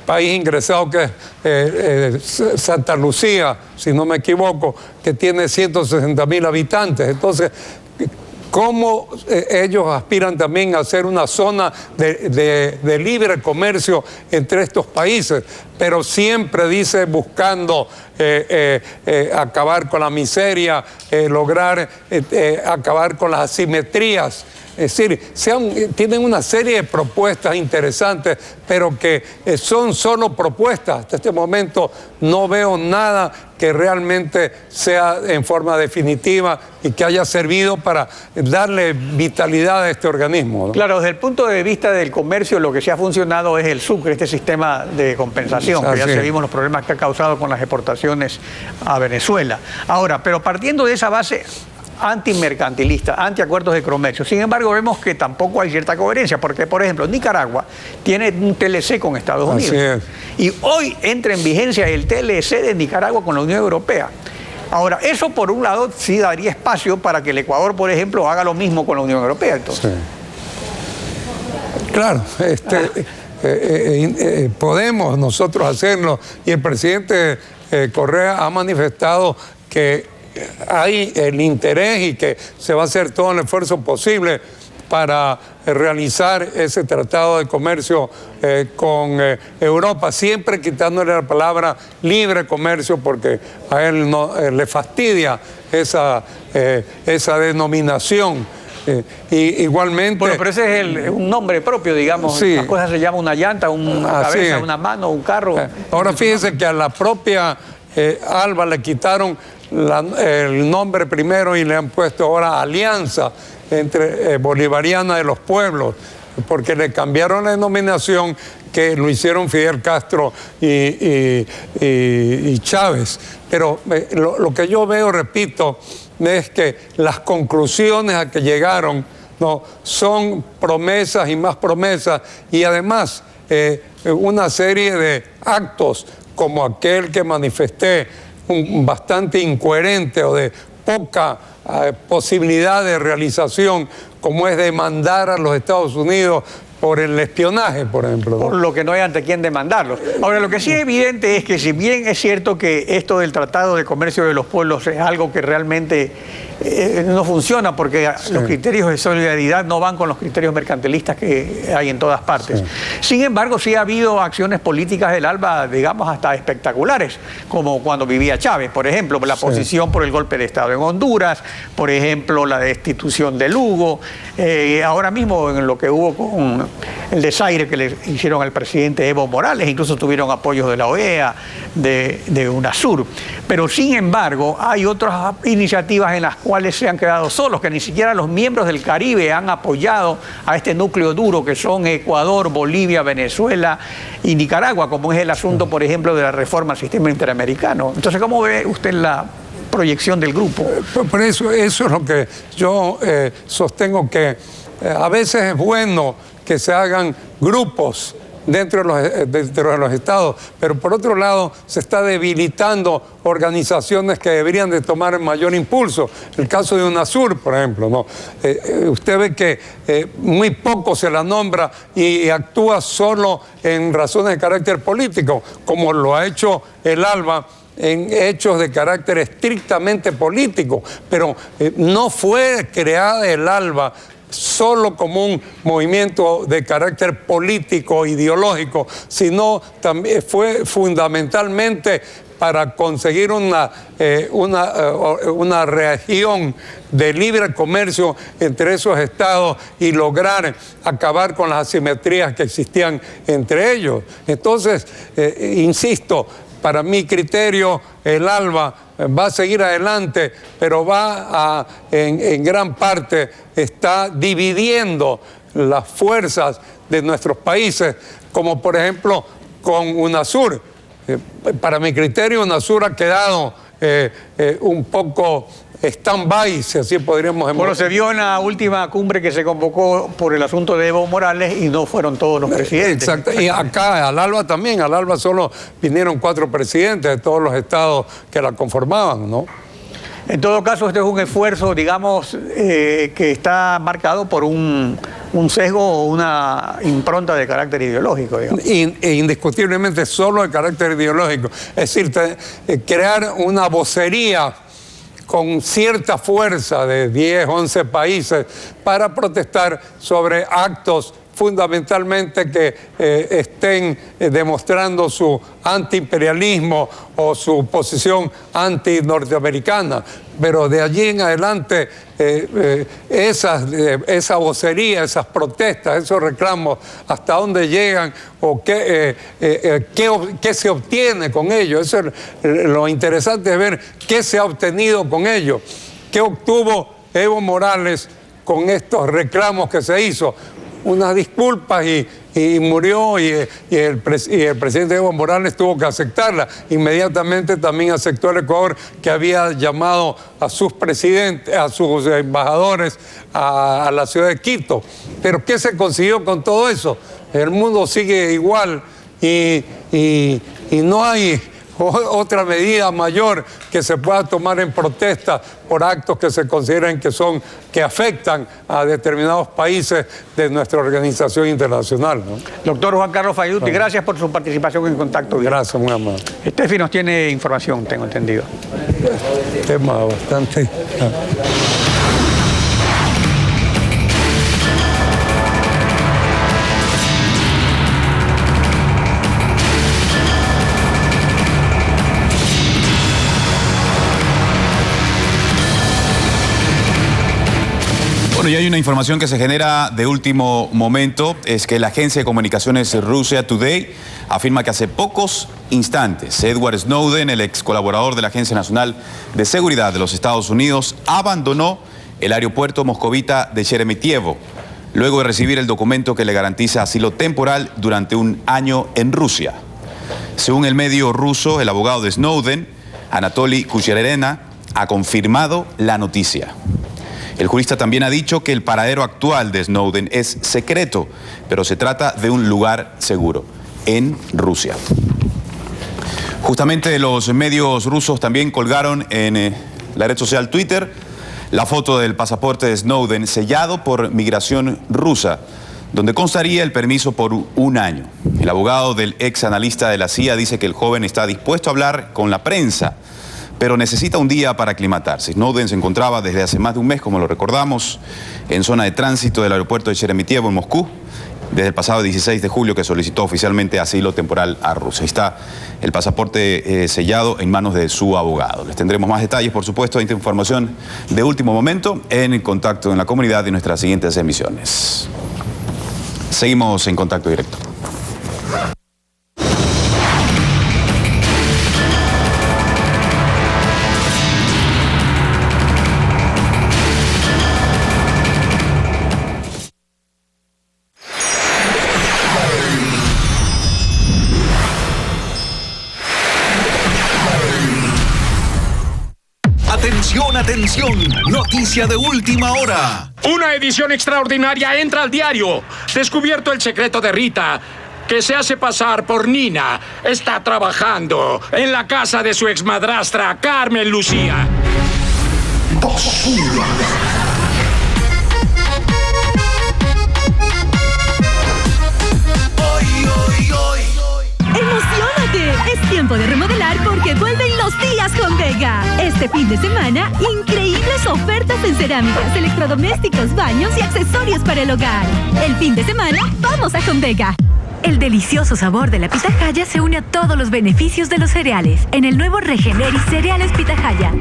país ingresado que es Santa Lucía, si no me equivoco, que tiene 160,000 habitantes. Entonces, cómo ellos aspiran también a ser una zona de libre comercio entre estos países, pero siempre dice buscando acabar con la miseria, lograr acabar con las asimetrías. Es decir, tienen una serie de propuestas interesantes, pero que son solo propuestas. Hasta este momento no veo nada que realmente sea en forma definitiva y que haya servido para darle vitalidad a este organismo, ¿no? Claro, desde el punto de vista del comercio, lo que sí ha funcionado es el Sucre, este sistema de compensación, que ya vimos los problemas que ha causado con las exportaciones a Venezuela. Ahora, pero partiendo de esa base antimercantilista, antiacuerdos de comercio. Sin embargo, vemos que tampoco hay cierta coherencia, porque, por ejemplo, Nicaragua tiene un TLC con Estados Unidos. Y hoy entra en vigencia el TLC de Nicaragua con la Unión Europea. Ahora, eso por un lado sí daría espacio para que el Ecuador, por ejemplo, haga lo mismo con la Unión Europea. Entonces. Claro, podemos nosotros hacerlo, y el presidente Correa ha manifestado que hay el interés y que se va a hacer todo el esfuerzo posible para realizar ese tratado de comercio con Europa, siempre quitándole la palabra libre comercio, porque a él le fastidia esa denominación. Igualmente... Bueno, pero ese es un nombre propio, digamos. Sí. Las cosas se llama una llanta, una cabeza, una mano, un carro. Ahora fíjense que a la propia ALBA le quitaron el nombre primero y le han puesto ahora Alianza entre Bolivariana de los Pueblos, porque le cambiaron la denominación, que lo hicieron Fidel Castro y Chávez. Pero lo que yo veo, repito, es que las conclusiones a que llegaron son promesas y más promesas, y además una serie de actos como aquel que manifesté, bastante incoherente o de poca posibilidad de realización, como es demandar a los Estados Unidos por el espionaje, por ejemplo, ¿no? Por lo que no hay ante quién demandarlos. Ahora, lo que sí es evidente es que, si bien es cierto que esto del Tratado de Comercio de los Pueblos es algo que realmente no funciona, porque los criterios de solidaridad no van con los criterios mercantilistas que hay en todas partes. Sin embargo, sí ha habido acciones políticas del ALBA, digamos, hasta espectaculares, como cuando vivía Chávez, por ejemplo, la posición por el golpe de Estado en Honduras, por ejemplo, la destitución de Lugo, ahora mismo en lo que hubo con el desaire que le hicieron al presidente Evo Morales, incluso tuvieron apoyos de la OEA, de UNASUR. Pero sin embargo, hay otras iniciativas en las cuales se han quedado solos, que ni siquiera los miembros del Caribe han apoyado a este núcleo duro, que son Ecuador, Bolivia, Venezuela y Nicaragua, como es el asunto, por ejemplo, de la reforma al sistema interamericano. Entonces, ¿cómo ve usted la proyección del grupo? Por eso es lo que yo sostengo, que a veces es bueno que se hagan grupos dentro de los estados, pero por otro lado se está debilitando organizaciones que deberían de tomar mayor impulso. El caso de UNASUR, por ejemplo, ¿no? Usted ve que muy poco se la nombra y actúa solo en razones de carácter político, como lo ha hecho el ALBA, en hechos de carácter estrictamente político, pero no fue creada el ALBA solo como un movimiento de carácter político, ideológico, sino también fue fundamentalmente para conseguir una región de libre comercio entre esos estados y lograr acabar con las asimetrías que existían entre ellos. Entonces, insisto, para mi criterio, el ALBA va a seguir adelante, pero en gran parte está dividiendo las fuerzas de nuestros países, como por ejemplo con UNASUR. Para mi criterio, UNASUR ha quedado un poco stand-by, si así podríamos... Bueno, se vio en la última cumbre que se convocó por el asunto de Evo Morales y no fueron todos los presidentes. Exacto, y acá al ALBA también, al ALBA solo vinieron 4 presidentes de todos los estados que la conformaban, ¿no? En todo caso, este es un esfuerzo, digamos, que está marcado por un sesgo o una impronta de carácter ideológico, digamos. Indiscutiblemente solo de carácter ideológico. Es decir, crear una vocería con cierta fuerza de 10, 11 países para protestar sobre actos fundamentalmente que estén demostrando su antiimperialismo o su posición anti-norteamericana. Pero de allí en adelante, esa vocería, esas protestas, esos reclamos, hasta dónde llegan o qué se obtiene con ello. Eso es lo interesante, es ver qué se ha obtenido con ello. ¿Qué obtuvo Evo Morales con estos reclamos que se hizo? Unas disculpas y murió y el presidente Evo Morales tuvo que aceptarla. Inmediatamente también aceptó el Ecuador, que había llamado a sus presidentes, a sus embajadores a la ciudad de Quito. Pero ¿qué se consiguió con todo eso? El mundo sigue igual y no hay otra medida mayor que se pueda tomar en protesta por actos que se consideren que afectan a determinados países de nuestra organización internacional, ¿no? Doctor Juan Carlos Fayduti, gracias por su participación en Contacto Directo. Gracias, muy amable. Estefi nos tiene información, tengo entendido. Tema bastante... Bueno, y hay una información que se genera de último momento, es que la agencia de comunicaciones Russia Today afirma que hace pocos instantes Edward Snowden, el ex colaborador de la Agencia Nacional de Seguridad de los Estados Unidos, abandonó el aeropuerto moscovita de Sheremetyevo, luego de recibir el documento que le garantiza asilo temporal durante un año en Rusia. Según el medio ruso, el abogado de Snowden, Anatoly Kucherena, ha confirmado la noticia. El jurista también ha dicho que el paradero actual de Snowden es secreto, pero se trata de un lugar seguro, en Rusia. Justamente los medios rusos también colgaron en la red social Twitter la foto del pasaporte de Snowden sellado por migración rusa, donde constaría el permiso por un año. El abogado del ex analista de la CIA dice que el joven está dispuesto a hablar con la prensa, pero necesita un día para aclimatarse. Snowden se encontraba desde hace más de un mes, como lo recordamos, en zona de tránsito del aeropuerto de Sheremetyevo en Moscú, desde el pasado 16 de julio que solicitó oficialmente asilo temporal a Rusia. Ahí está el pasaporte sellado en manos de su abogado. Les tendremos más detalles, por supuesto, de esta información de último momento en Contacto en la Comunidad y nuestras siguientes emisiones. Seguimos en Contacto Directo. Atención, noticia de última hora. Una edición extraordinaria entra al diario. Descubierto el secreto de Rita, que se hace pasar por Nina. Está trabajando en la casa de su exmadrastra, Carmen Lucía. ¡Emocionate! Es tiempo de remodelar porque vuelven los Este fin de semana, increíbles ofertas en cerámicas, electrodomésticos, baños y accesorios para el hogar. El fin de semana, vamos a Condega. El delicioso sabor de la pitahaya se une a todos los beneficios de los cereales en el nuevo Regeneris Cereales Pitahaya.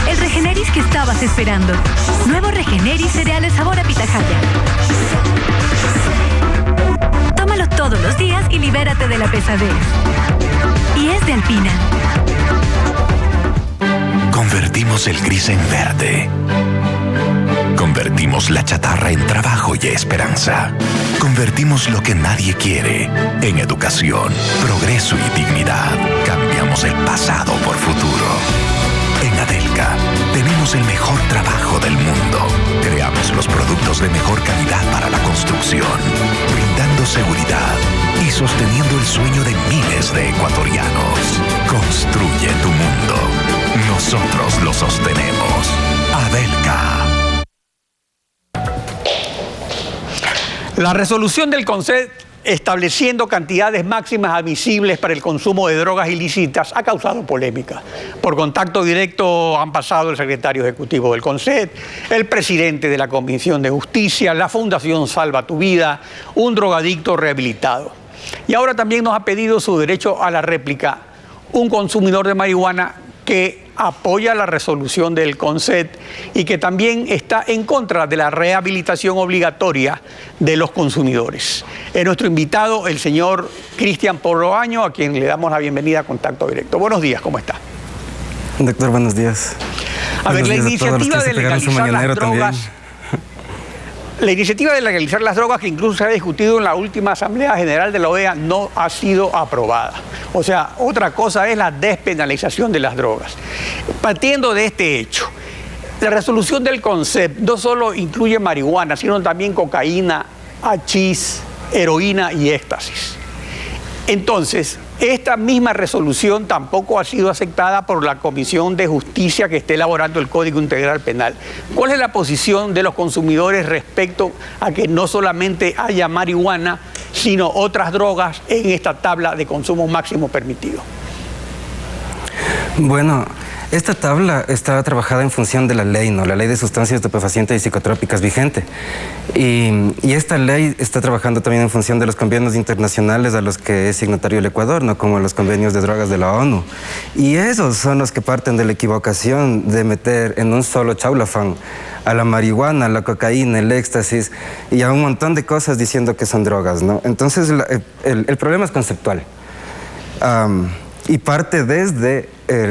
El Regeneris que estabas esperando. Nuevo Regeneris Cereales sabor a pitahaya. Tómalo todos los días y libérate de la pesadez. Y es de Alpina. Convertimos el gris en verde. Convertimos la chatarra en trabajo y esperanza. Convertimos lo que nadie quiere en educación, progreso y dignidad. Cambiamos el pasado por futuro. En Adelca tenemos el mejor trabajo del mundo. Creamos los productos de mejor calidad para la construcción, brindando seguridad y sosteniendo el sueño de miles de ecuatorianos. Construye tu mundo. Nosotros lo sostenemos. Adelca. La resolución del CONCET estableciendo cantidades máximas admisibles para el consumo de drogas ilícitas ha causado polémica. Por contacto directo han pasado el secretario ejecutivo del CONCET, el presidente de la Comisión de Justicia, la Fundación Salva tu Vida, un drogadicto rehabilitado. Y ahora también nos ha pedido su derecho a la réplica un consumidor de marihuana que apoya la resolución del CONCET y que también está en contra de la rehabilitación obligatoria de los consumidores. Es nuestro invitado, el señor Cristian Porroaño, a quien le damos la bienvenida a Contacto Directo. Buenos días, ¿cómo está? Doctor, buenos días. A ver, la iniciativa de legalizar las drogas... La iniciativa de legalizar las drogas, que incluso se ha discutido en la última Asamblea General de la OEA, no ha sido aprobada. O sea, otra cosa es la despenalización de las drogas. Partiendo de este hecho, la resolución del CONCET no solo incluye marihuana, sino también cocaína, hachís, heroína y éxtasis. Entonces, esta misma resolución tampoco ha sido aceptada por la Comisión de Justicia que está elaborando el Código Integral Penal. ¿Cuál es la posición de los consumidores respecto a que no solamente haya marihuana, sino otras drogas en esta tabla de consumo máximo permitido? Bueno, esta tabla está trabajada en función de la ley, ¿no? La ley de sustancias estupefacientes y psicotrópicas vigente. Y esta ley está trabajando también en función de los convenios internacionales a los que es signatario el Ecuador, ¿no? Como los convenios de drogas de la ONU. Y esos son los que parten de la equivocación de meter en un solo chaulafán a la marihuana, a la cocaína, el éxtasis y a un montón de cosas diciendo que son drogas, ¿no? Entonces el problema es conceptual. Y parte desde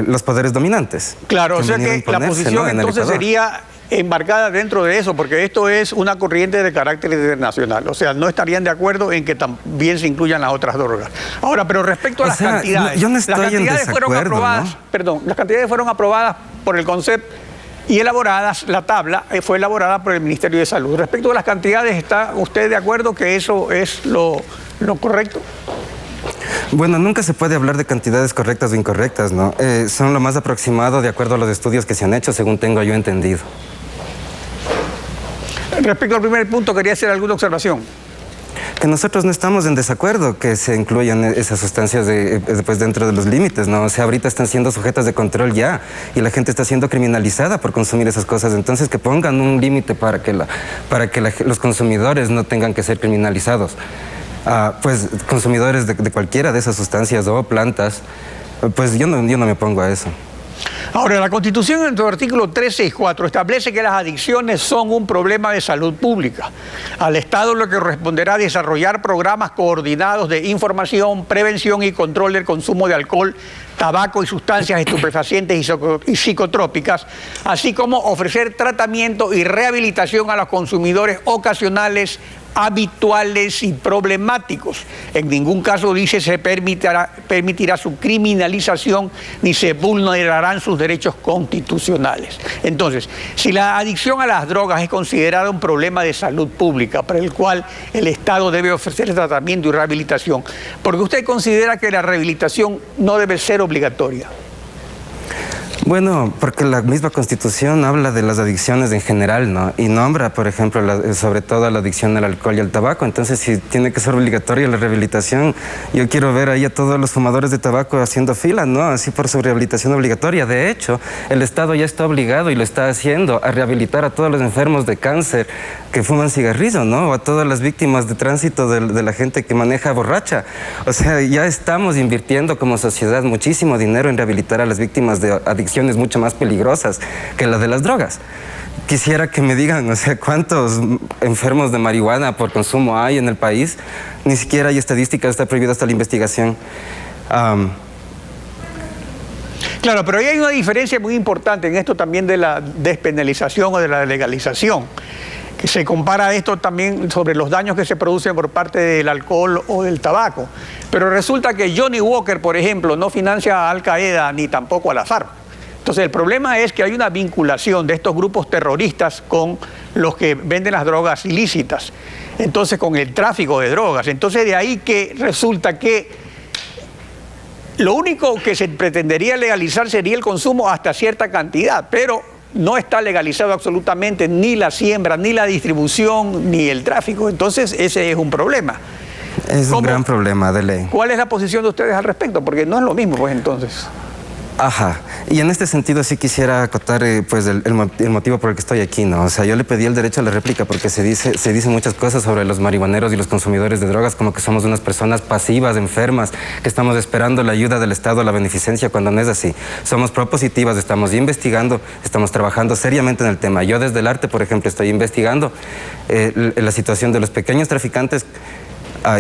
los poderes dominantes. Claro, o sea que la posición, ¿no?, entonces sería embarcada dentro de eso, porque esto es una corriente de carácter internacional. O sea, no estarían de acuerdo en que también se incluyan las otras drogas. Ahora, pero respecto a las cantidades, yo no estoy las cantidades fueron aprobadas, ¿no? Perdón, las cantidades fueron aprobadas por el CONCET y elaboradas, la tabla fue elaborada por el Ministerio de Salud. Respecto a las cantidades, ¿está usted de acuerdo que eso es lo correcto? Bueno, nunca se puede hablar de cantidades correctas o incorrectas, ¿no? Son lo más aproximado de acuerdo a los estudios que se han hecho, según tengo yo entendido. Respecto al primer punto, quería hacer alguna observación. Que nosotros no estamos en desacuerdo que se incluyan esas sustancias después dentro de los límites, ¿no? O sea, ahorita están siendo sujetas de control ya y la gente está siendo criminalizada por consumir esas cosas. Entonces, que pongan un límite para que los consumidores no tengan que ser criminalizados. Pues consumidores de cualquiera de esas sustancias o plantas, pues yo no me pongo a eso. Ahora, la Constitución en su artículo 364 establece que las adicciones son un problema de salud pública. Al Estado le corresponderá desarrollar programas coordinados de información, prevención y control del consumo de alcohol, tabaco y sustancias estupefacientes y psicotrópicas, así como ofrecer tratamiento y rehabilitación a los consumidores ocasionales, habituales y problemáticos. En ningún caso, dice, se permitirá su criminalización ni se vulnerarán sus derechos constitucionales. Entonces, si la adicción a las drogas es considerada un problema de salud pública para el cual el Estado debe ofrecer tratamiento y rehabilitación, ¿por qué usted considera que la rehabilitación no debe ser obligatoria? Bueno, porque la misma Constitución habla de las adicciones en general, ¿no? Y nombra, por ejemplo, sobre todo la adicción al alcohol y al tabaco. Entonces, si tiene que ser obligatoria la rehabilitación, yo quiero ver ahí a todos los fumadores de tabaco haciendo fila, ¿no? Así por su rehabilitación obligatoria. De hecho, el Estado ya está obligado y lo está haciendo a rehabilitar a todos los enfermos de cáncer que fuman cigarrillo, ¿no? O a todas las víctimas de tránsito de la gente que maneja borracha. O sea, ya estamos invirtiendo como sociedad muchísimo dinero en rehabilitar a las víctimas de adicciones mucho más peligrosas que la de las drogas. Quisiera que me digan, o sea, cuántos enfermos de marihuana por consumo hay en el país. Ni siquiera hay estadísticas, está prohibida hasta la investigación. Claro, pero ahí hay una diferencia muy importante en esto también de la despenalización o de la legalización. Que se compara esto también sobre los daños que se producen por parte del alcohol o del tabaco. Pero resulta que Johnny Walker, por ejemplo, no financia a Al Qaeda ni tampoco a las FARC. Entonces el problema es que hay una vinculación de estos grupos terroristas con los que venden las drogas ilícitas. Entonces con el tráfico de drogas. Entonces de ahí que resulta que lo único que se pretendería legalizar sería el consumo hasta cierta cantidad, pero no está legalizado absolutamente ni la siembra, ni la distribución, ni el tráfico. Entonces ese es un problema. Es un gran problema de ley. ¿Cuál es la posición de ustedes al respecto? Porque no es lo mismo, pues entonces. Ajá, y en este sentido sí quisiera acotar pues el motivo por el que estoy aquí, ¿no? O sea, yo le pedí el derecho a la réplica porque se dicen muchas cosas sobre los marihuaneros y los consumidores de drogas, como que somos unas personas pasivas, enfermas, que estamos esperando la ayuda del Estado, la beneficencia, cuando no es así. Somos propositivas, estamos investigando, estamos trabajando seriamente en el tema. Yo desde el arte, por ejemplo, estoy investigando la situación de los pequeños traficantes.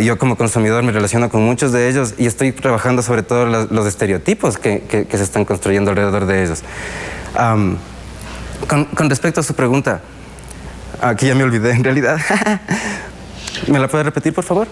Yo como consumidor me relaciono con muchos de ellos y estoy trabajando sobre todo los estereotipos que se están construyendo alrededor de ellos. Con respecto a su pregunta, aquí ya me olvidé en realidad. ¿Me la puede repetir, por favor?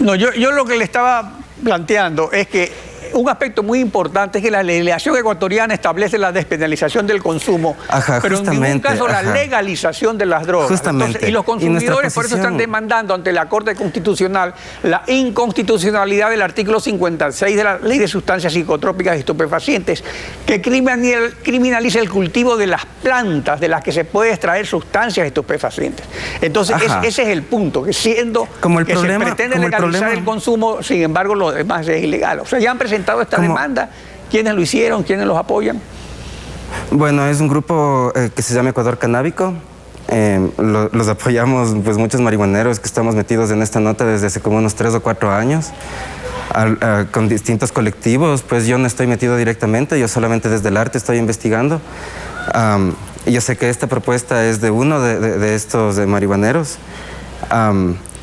No, yo lo que le estaba planteando es que un aspecto muy importante es que la legislación ecuatoriana establece la despenalización del consumo, pero en ningún caso la legalización de las drogas. Entonces, y los consumidores por eso están demandando ante la Corte Constitucional la inconstitucionalidad del artículo 56 de la Ley de Sustancias Psicotrópicas y Estupefacientes, que criminaliza el cultivo de las plantas de las que se puede extraer sustancias estupefacientes. Entonces, ese es el punto, que siendo que se pretende legalizar el consumo, sin embargo, lo demás es ilegal. O sea, ya han presentado esta demanda. ¿Quiénes lo hicieron? ¿Quiénes los apoyan? Bueno, es un grupo que se llama Ecuador Canábico. Los apoyamos pues muchos marihuaneros que estamos metidos en esta nota desde hace como unos 3 o 4 años. Con distintos colectivos, pues yo no estoy metido directamente, yo solamente desde el arte estoy investigando. Y yo sé que esta propuesta es de uno de estos marihuaneros.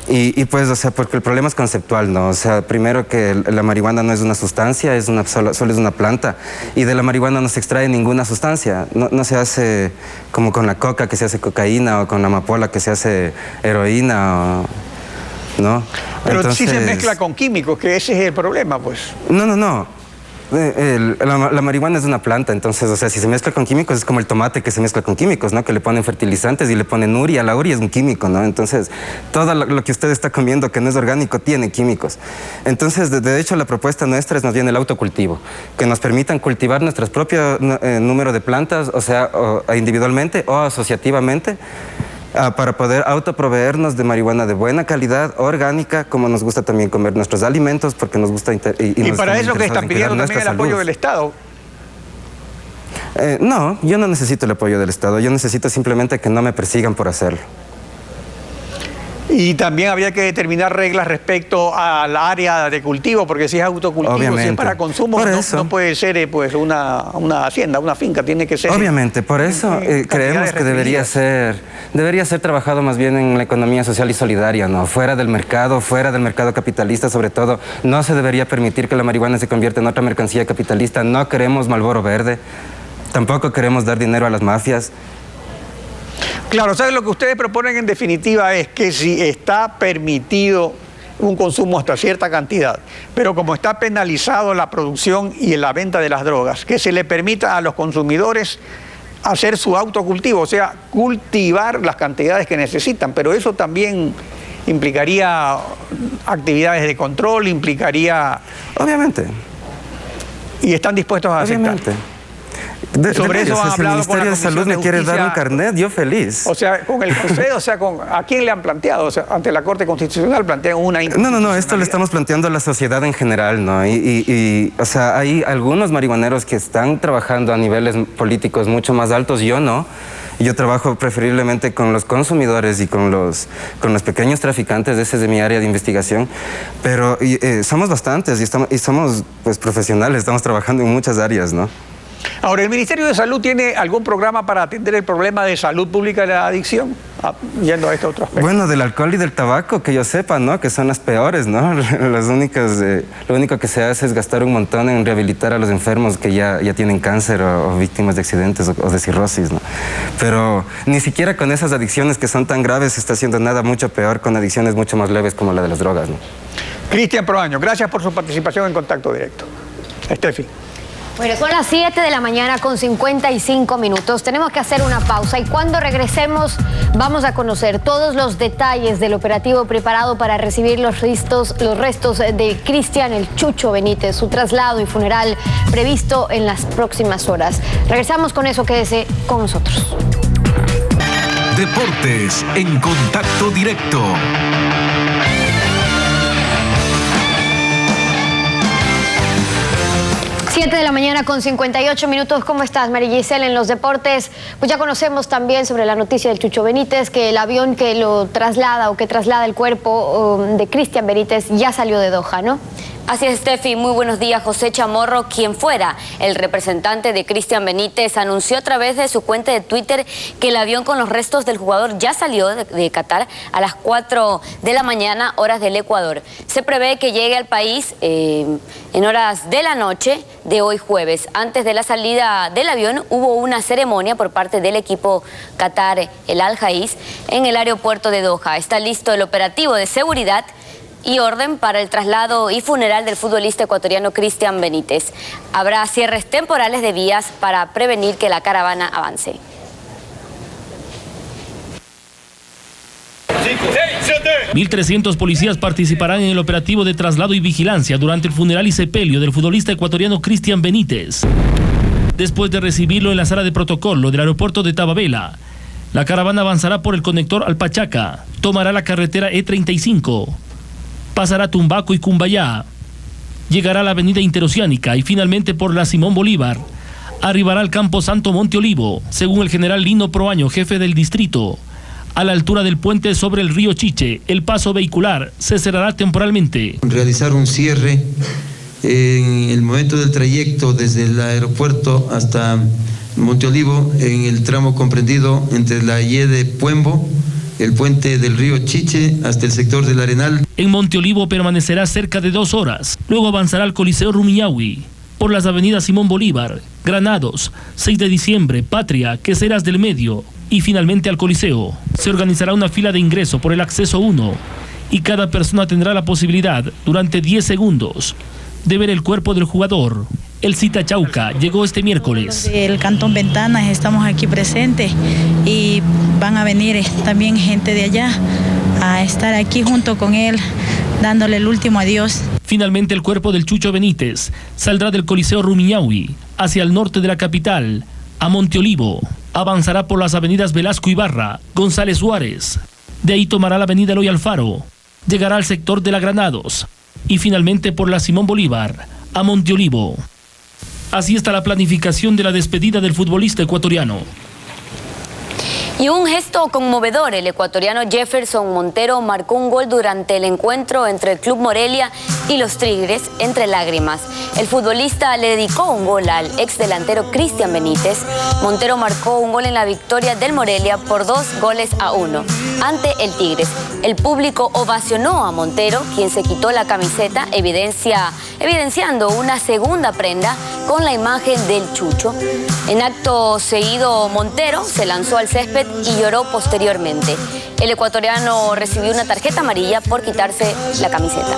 Y pues, o sea, porque el problema es conceptual, ¿no? O sea, primero que la marihuana no es una sustancia, solo es una planta. Y de la marihuana no se extrae ninguna sustancia. No se hace como con la coca que se hace cocaína o con la amapola que se hace heroína, ¿no? Pero entonces, sí se mezcla con químicos, que ese es el problema, pues. No. La marihuana es una planta, entonces, o sea, si se mezcla con químicos es como el tomate que se mezcla con químicos, ¿no? Que le ponen fertilizantes y le ponen uria. La uria es un químico, ¿no? Entonces, todo lo que usted está comiendo que no es orgánico tiene químicos. Entonces, de hecho, la propuesta nuestra es más bien el autocultivo, que nos permitan cultivar nuestro propio número de plantas, o sea, individualmente o asociativamente, para poder autoproveernos de marihuana de buena calidad, orgánica, como nos gusta también comer nuestros alimentos, porque nos gusta... Y para eso que están pidiendo también el apoyo del Estado. No, yo no necesito el apoyo del Estado, yo necesito simplemente que no me persigan por hacerlo. Y también habría que determinar reglas respecto al área de cultivo, porque si es autocultivo, obviamente, si es para consumo, no puede ser pues una hacienda, una finca, tiene que ser... Obviamente, por eso creemos que debería ser trabajado más bien en la economía social y solidaria, ¿no? Fuera del mercado capitalista sobre todo. No se debería permitir que la marihuana se convierta en otra mercancía capitalista. No queremos Marlboro Verde, tampoco queremos dar dinero a las mafias. Claro, ¿sabes? Lo que ustedes proponen en definitiva es que si está permitido un consumo hasta cierta cantidad, pero como está penalizado la producción y la venta de las drogas, que se le permita a los consumidores hacer su autocultivo, o sea, cultivar las cantidades que necesitan, pero eso también implicaría actividades de control, implicaría... Obviamente. Y están dispuestos a aceptar. Obviamente. Sobre eso han si el hablado con la Ministerio de Salud me quiere dar un Justicia. carnet, yo feliz. O sea, con el Consejo, o sea, ¿a quién le han planteado? O sea, ante la Corte Constitucional plantean una No, esto le estamos planteando a la sociedad en general, ¿no? O sea, hay algunos marihuaneros que están trabajando a niveles políticos mucho más altos, yo no. Yo trabajo preferiblemente con los consumidores y con los pequeños traficantes, esa es de mi área de investigación, pero somos bastantes y somos pues, profesionales, estamos trabajando en muchas áreas, ¿no? Ahora, ¿el Ministerio de Salud tiene algún programa para atender el problema de salud pública de la adicción? Yendo a este otro aspecto. Bueno, del alcohol y del tabaco, que yo sepa, ¿no? Que son las peores, ¿no? Las únicas, lo único que se hace es gastar un montón en rehabilitar a los enfermos que ya tienen cáncer o víctimas de accidentes o de cirrosis, ¿no? Pero ni siquiera con esas adicciones que son tan graves se está haciendo nada, mucho peor con adicciones mucho más leves como la de las drogas, ¿no? Cristian Proaño, gracias por su participación en Contacto Directo. Estefi. Bueno, son las 7 de la mañana con 55 minutos. Tenemos que hacer una pausa y cuando regresemos vamos a conocer todos los detalles del operativo preparado para recibir los restos de Cristian el Chucho Benítez, su traslado y funeral previsto en las próximas horas. Regresamos con eso, quédese con nosotros. Deportes en Contacto Directo. 7 de la mañana con 58 minutos. ¿Cómo estás, María Giselle? En los deportes, pues ya conocemos también sobre la noticia del Chucho Benítez, que el avión que lo traslada o que traslada el cuerpo de Cristian Benítez ya salió de Doha, ¿no? Así es, Steffi. Muy buenos días. José Chamorro, quien fuera el representante de Cristian Benítez, anunció a través de su cuenta de Twitter que el avión con los restos del jugador ya salió de Qatar a las 4 de la mañana, horas del Ecuador. Se prevé que llegue al país en horas de la noche de hoy jueves. Antes de la salida del avión hubo una ceremonia por parte del equipo Qatar, el Al Jaiz, en el aeropuerto de Doha. Está listo el operativo de seguridad y orden para el traslado y funeral del futbolista ecuatoriano Cristian Benítez. Habrá cierres temporales de vías para prevenir que la caravana avance. 1.300 policías participarán en el operativo de traslado y vigilancia durante el funeral y sepelio del futbolista ecuatoriano Cristian Benítez. Después de recibirlo en la sala de protocolo del aeropuerto de Tababela, la caravana avanzará por el conector Alpachaca, tomará la carretera E35, pasará Tumbaco y Cumbayá, llegará a la avenida Interoceánica y finalmente por la Simón Bolívar, arribará al Campo Santo Monte Olivo, según el general Lino Proaño, jefe del distrito. A la altura del puente sobre el río Chiche, el paso vehicular se cerrará temporalmente. Realizar un cierre en el momento del trayecto desde el aeropuerto hasta Monte Olivo, en el tramo comprendido entre la Y de Puembo, el puente del río Chiche hasta el sector del Arenal. En Monte Olivo permanecerá cerca de 2 horas. Luego avanzará al Coliseo Rumiñahui, por las avenidas Simón Bolívar, Granados, 6 de diciembre, Patria, Queseras del Medio y finalmente al Coliseo. Se organizará una fila de ingreso por el acceso 1 y cada persona tendrá la posibilidad, durante 10 segundos, de ver el cuerpo del jugador. El Cita Chauca llegó este miércoles. El Cantón Ventanas estamos aquí presentes y van a venir también gente de allá a estar aquí junto con él, dándole el último adiós. Finalmente el cuerpo del Chucho Benítez saldrá del Coliseo Rumiñahui hacia el norte de la capital, a Monte Olivo. Avanzará por las avenidas Velasco Ibarra, González Suárez. De ahí tomará la avenida Eloy Alfaro, llegará al sector de la Granados y finalmente por la Simón Bolívar, a Monte Olivo. Así está la planificación de la despedida del futbolista ecuatoriano. Y un gesto conmovedor, el ecuatoriano Jefferson Montero marcó un gol durante el encuentro entre el Club Morelia y los Tigres, entre lágrimas. El futbolista le dedicó un gol al ex delantero Cristian Benítez. Montero marcó un gol en la victoria del Morelia por 2-1 ante el Tigres. El público ovacionó a Montero, quien se quitó la camiseta, evidenciando una segunda prenda con la imagen del Chucho. En acto seguido, Montero se lanzó al césped y lloró posteriormente. El ecuatoriano recibió una tarjeta amarilla por quitarse la camiseta.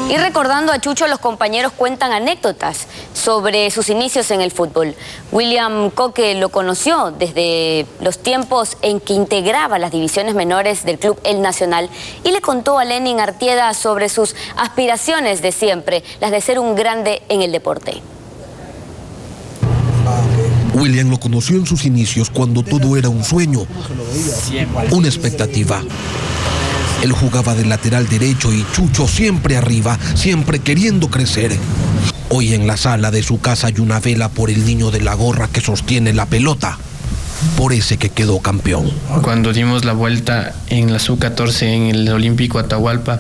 Y recordando a Chucho, los compañeros cuentan anécdotas sobre sus inicios en el fútbol. William Coque lo conoció desde los tiempos en que integraba las divisiones menores del club El Nacional y le contó a Lenin Artieda sobre sus aspiraciones de siempre, las de ser un grande en el deporte. William lo conoció en sus inicios cuando todo era un sueño, una expectativa. Él jugaba de lateral derecho y Chucho siempre arriba, siempre queriendo crecer. Hoy en la sala de su casa hay una vela por el niño de la gorra que sostiene la pelota, por ese que quedó campeón. Cuando dimos la vuelta en la Sub-14 en el Olímpico Atahualpa,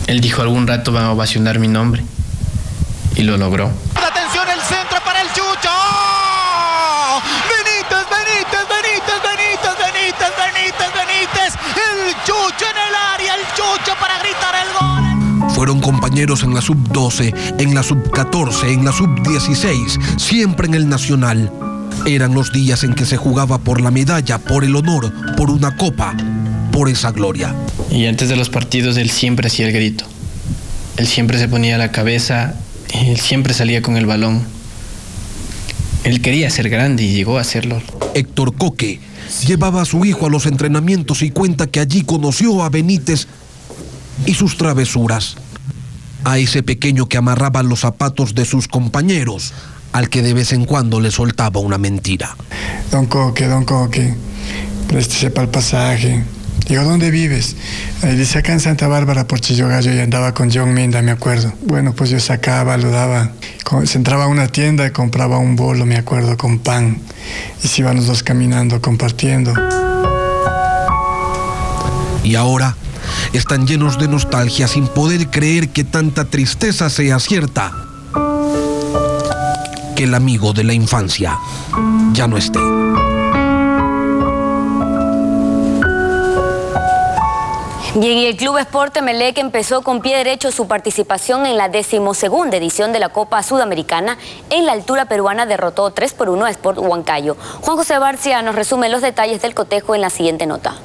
él dijo: algún rato van a ovacionar mi nombre, y lo logró. Atención, el centro para el Chucho. Benítez, Benítez, Benítez, Benítez, Benítez, Benítez, Benítez. El Chucho en el área, el Chucho para gritar el gol. Fueron compañeros en la Sub-12, en la Sub-14, en la Sub-16, siempre en el Nacional. Eran los días en que se jugaba por la medalla, por el honor, por una copa, por esa gloria. Y antes de los partidos él siempre hacía el grito. Él siempre se ponía la cabeza, él siempre salía con el balón. Él quería ser grande y llegó a serlo. Héctor Coque llevaba a su hijo a los entrenamientos y cuenta que allí conoció a Benítez y sus travesuras. A ese pequeño que amarraba los zapatos de sus compañeros, al que de vez en cuando le soltaba una mentira. Don Coque, préstese para el pasaje. Digo, ¿dónde vives? Dice, acá en Santa Bárbara, por Chillogallo, y andaba con John Minda, me acuerdo. Bueno, pues yo sacaba, lo daba. Se entraba a una tienda y compraba un bolo, me acuerdo, con pan. Y se iban los dos caminando, compartiendo. Y ahora están llenos de nostalgia, sin poder creer que tanta tristeza sea cierta. Que el amigo de la infancia ya no esté. Bien, y el Club Sport Emelec empezó con pie derecho su participación en la 12ª edición de la Copa Sudamericana. En la altura peruana derrotó 3-1 a Sport Huancayo. Juan José Barcia nos resume los detalles del cotejo en la siguiente nota.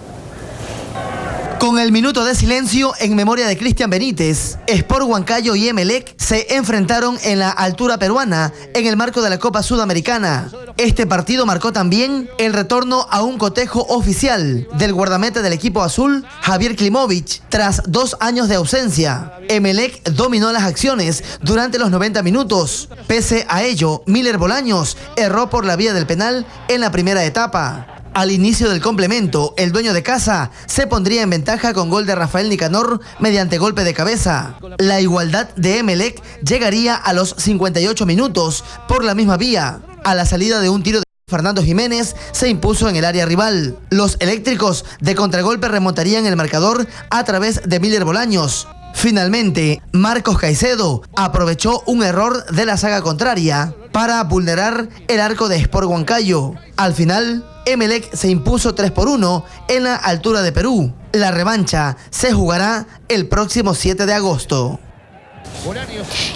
Con el minuto de silencio en memoria de Cristian Benítez, Sport Huancayo y Emelec se enfrentaron en la altura peruana en el marco de la Copa Sudamericana. Este partido marcó también el retorno a un cotejo oficial del guardameta del equipo azul, Javier Klimovic, tras 2 años de ausencia. Emelec dominó las acciones durante los 90 minutos. Pese a ello, Miller Bolaños erró por la vía del penal en la primera etapa. Al inicio del complemento, el dueño de casa se pondría en ventaja con gol de Rafael Nicanor mediante golpe de cabeza. La igualdad de Emelec llegaría a los 58 minutos por la misma vía. A la salida de un tiro de Fernando Jiménez se impuso en el área rival. Los eléctricos de contragolpe remontarían el marcador a través de Miller Bolaños. Finalmente, Marcos Caicedo aprovechó un error de la saga contraria para vulnerar el arco de Sport Huancayo. Al final, Emelec se impuso 3-1 en la altura de Perú. La revancha se jugará el próximo 7 de agosto.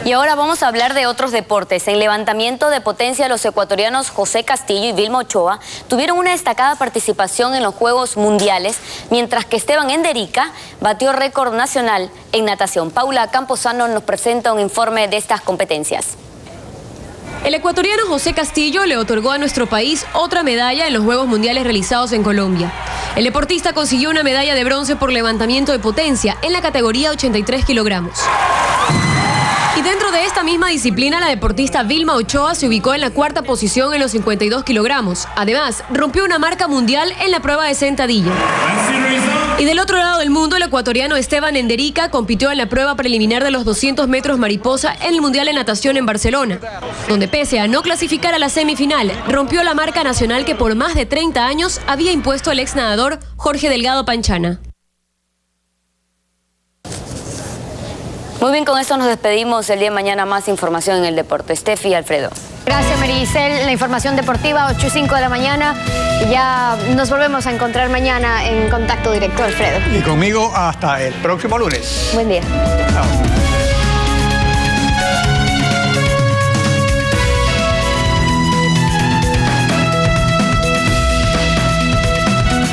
Y ahora vamos a hablar de otros deportes. En levantamiento de potencia, los ecuatorianos José Castillo y Vilma Ochoa tuvieron una destacada participación en los Juegos Mundiales, mientras que Esteban Enderica batió récord nacional en natación. Paula Camposano nos presenta un informe de estas competencias. El ecuatoriano José Castillo le otorgó a nuestro país otra medalla en los Juegos Mundiales realizados en Colombia. El deportista consiguió una medalla de bronce por levantamiento de potencia en la categoría 83 kilogramos. Y dentro de esta misma disciplina, la deportista Vilma Ochoa se ubicó en la 4ª posición en los 52 kilogramos. Además, rompió una marca mundial en la prueba de sentadilla. Y del otro lado del mundo, el ecuatoriano Esteban Enderica compitió en la prueba preliminar de los 200 metros mariposa en el Mundial de Natación en Barcelona, donde pese a no clasificar a la semifinal, rompió la marca nacional que por más de 30 años había impuesto el ex nadador Jorge Delgado Panchana. Muy bien, con esto nos despedimos. El día de mañana más información en el deporte. Steffi y Alfredo. Gracias, Maricel. La información deportiva, 8 y 5 de la mañana. Ya nos volvemos a encontrar mañana en Contacto Directo, Alfredo. Y conmigo hasta el próximo lunes. Buen día. Chao.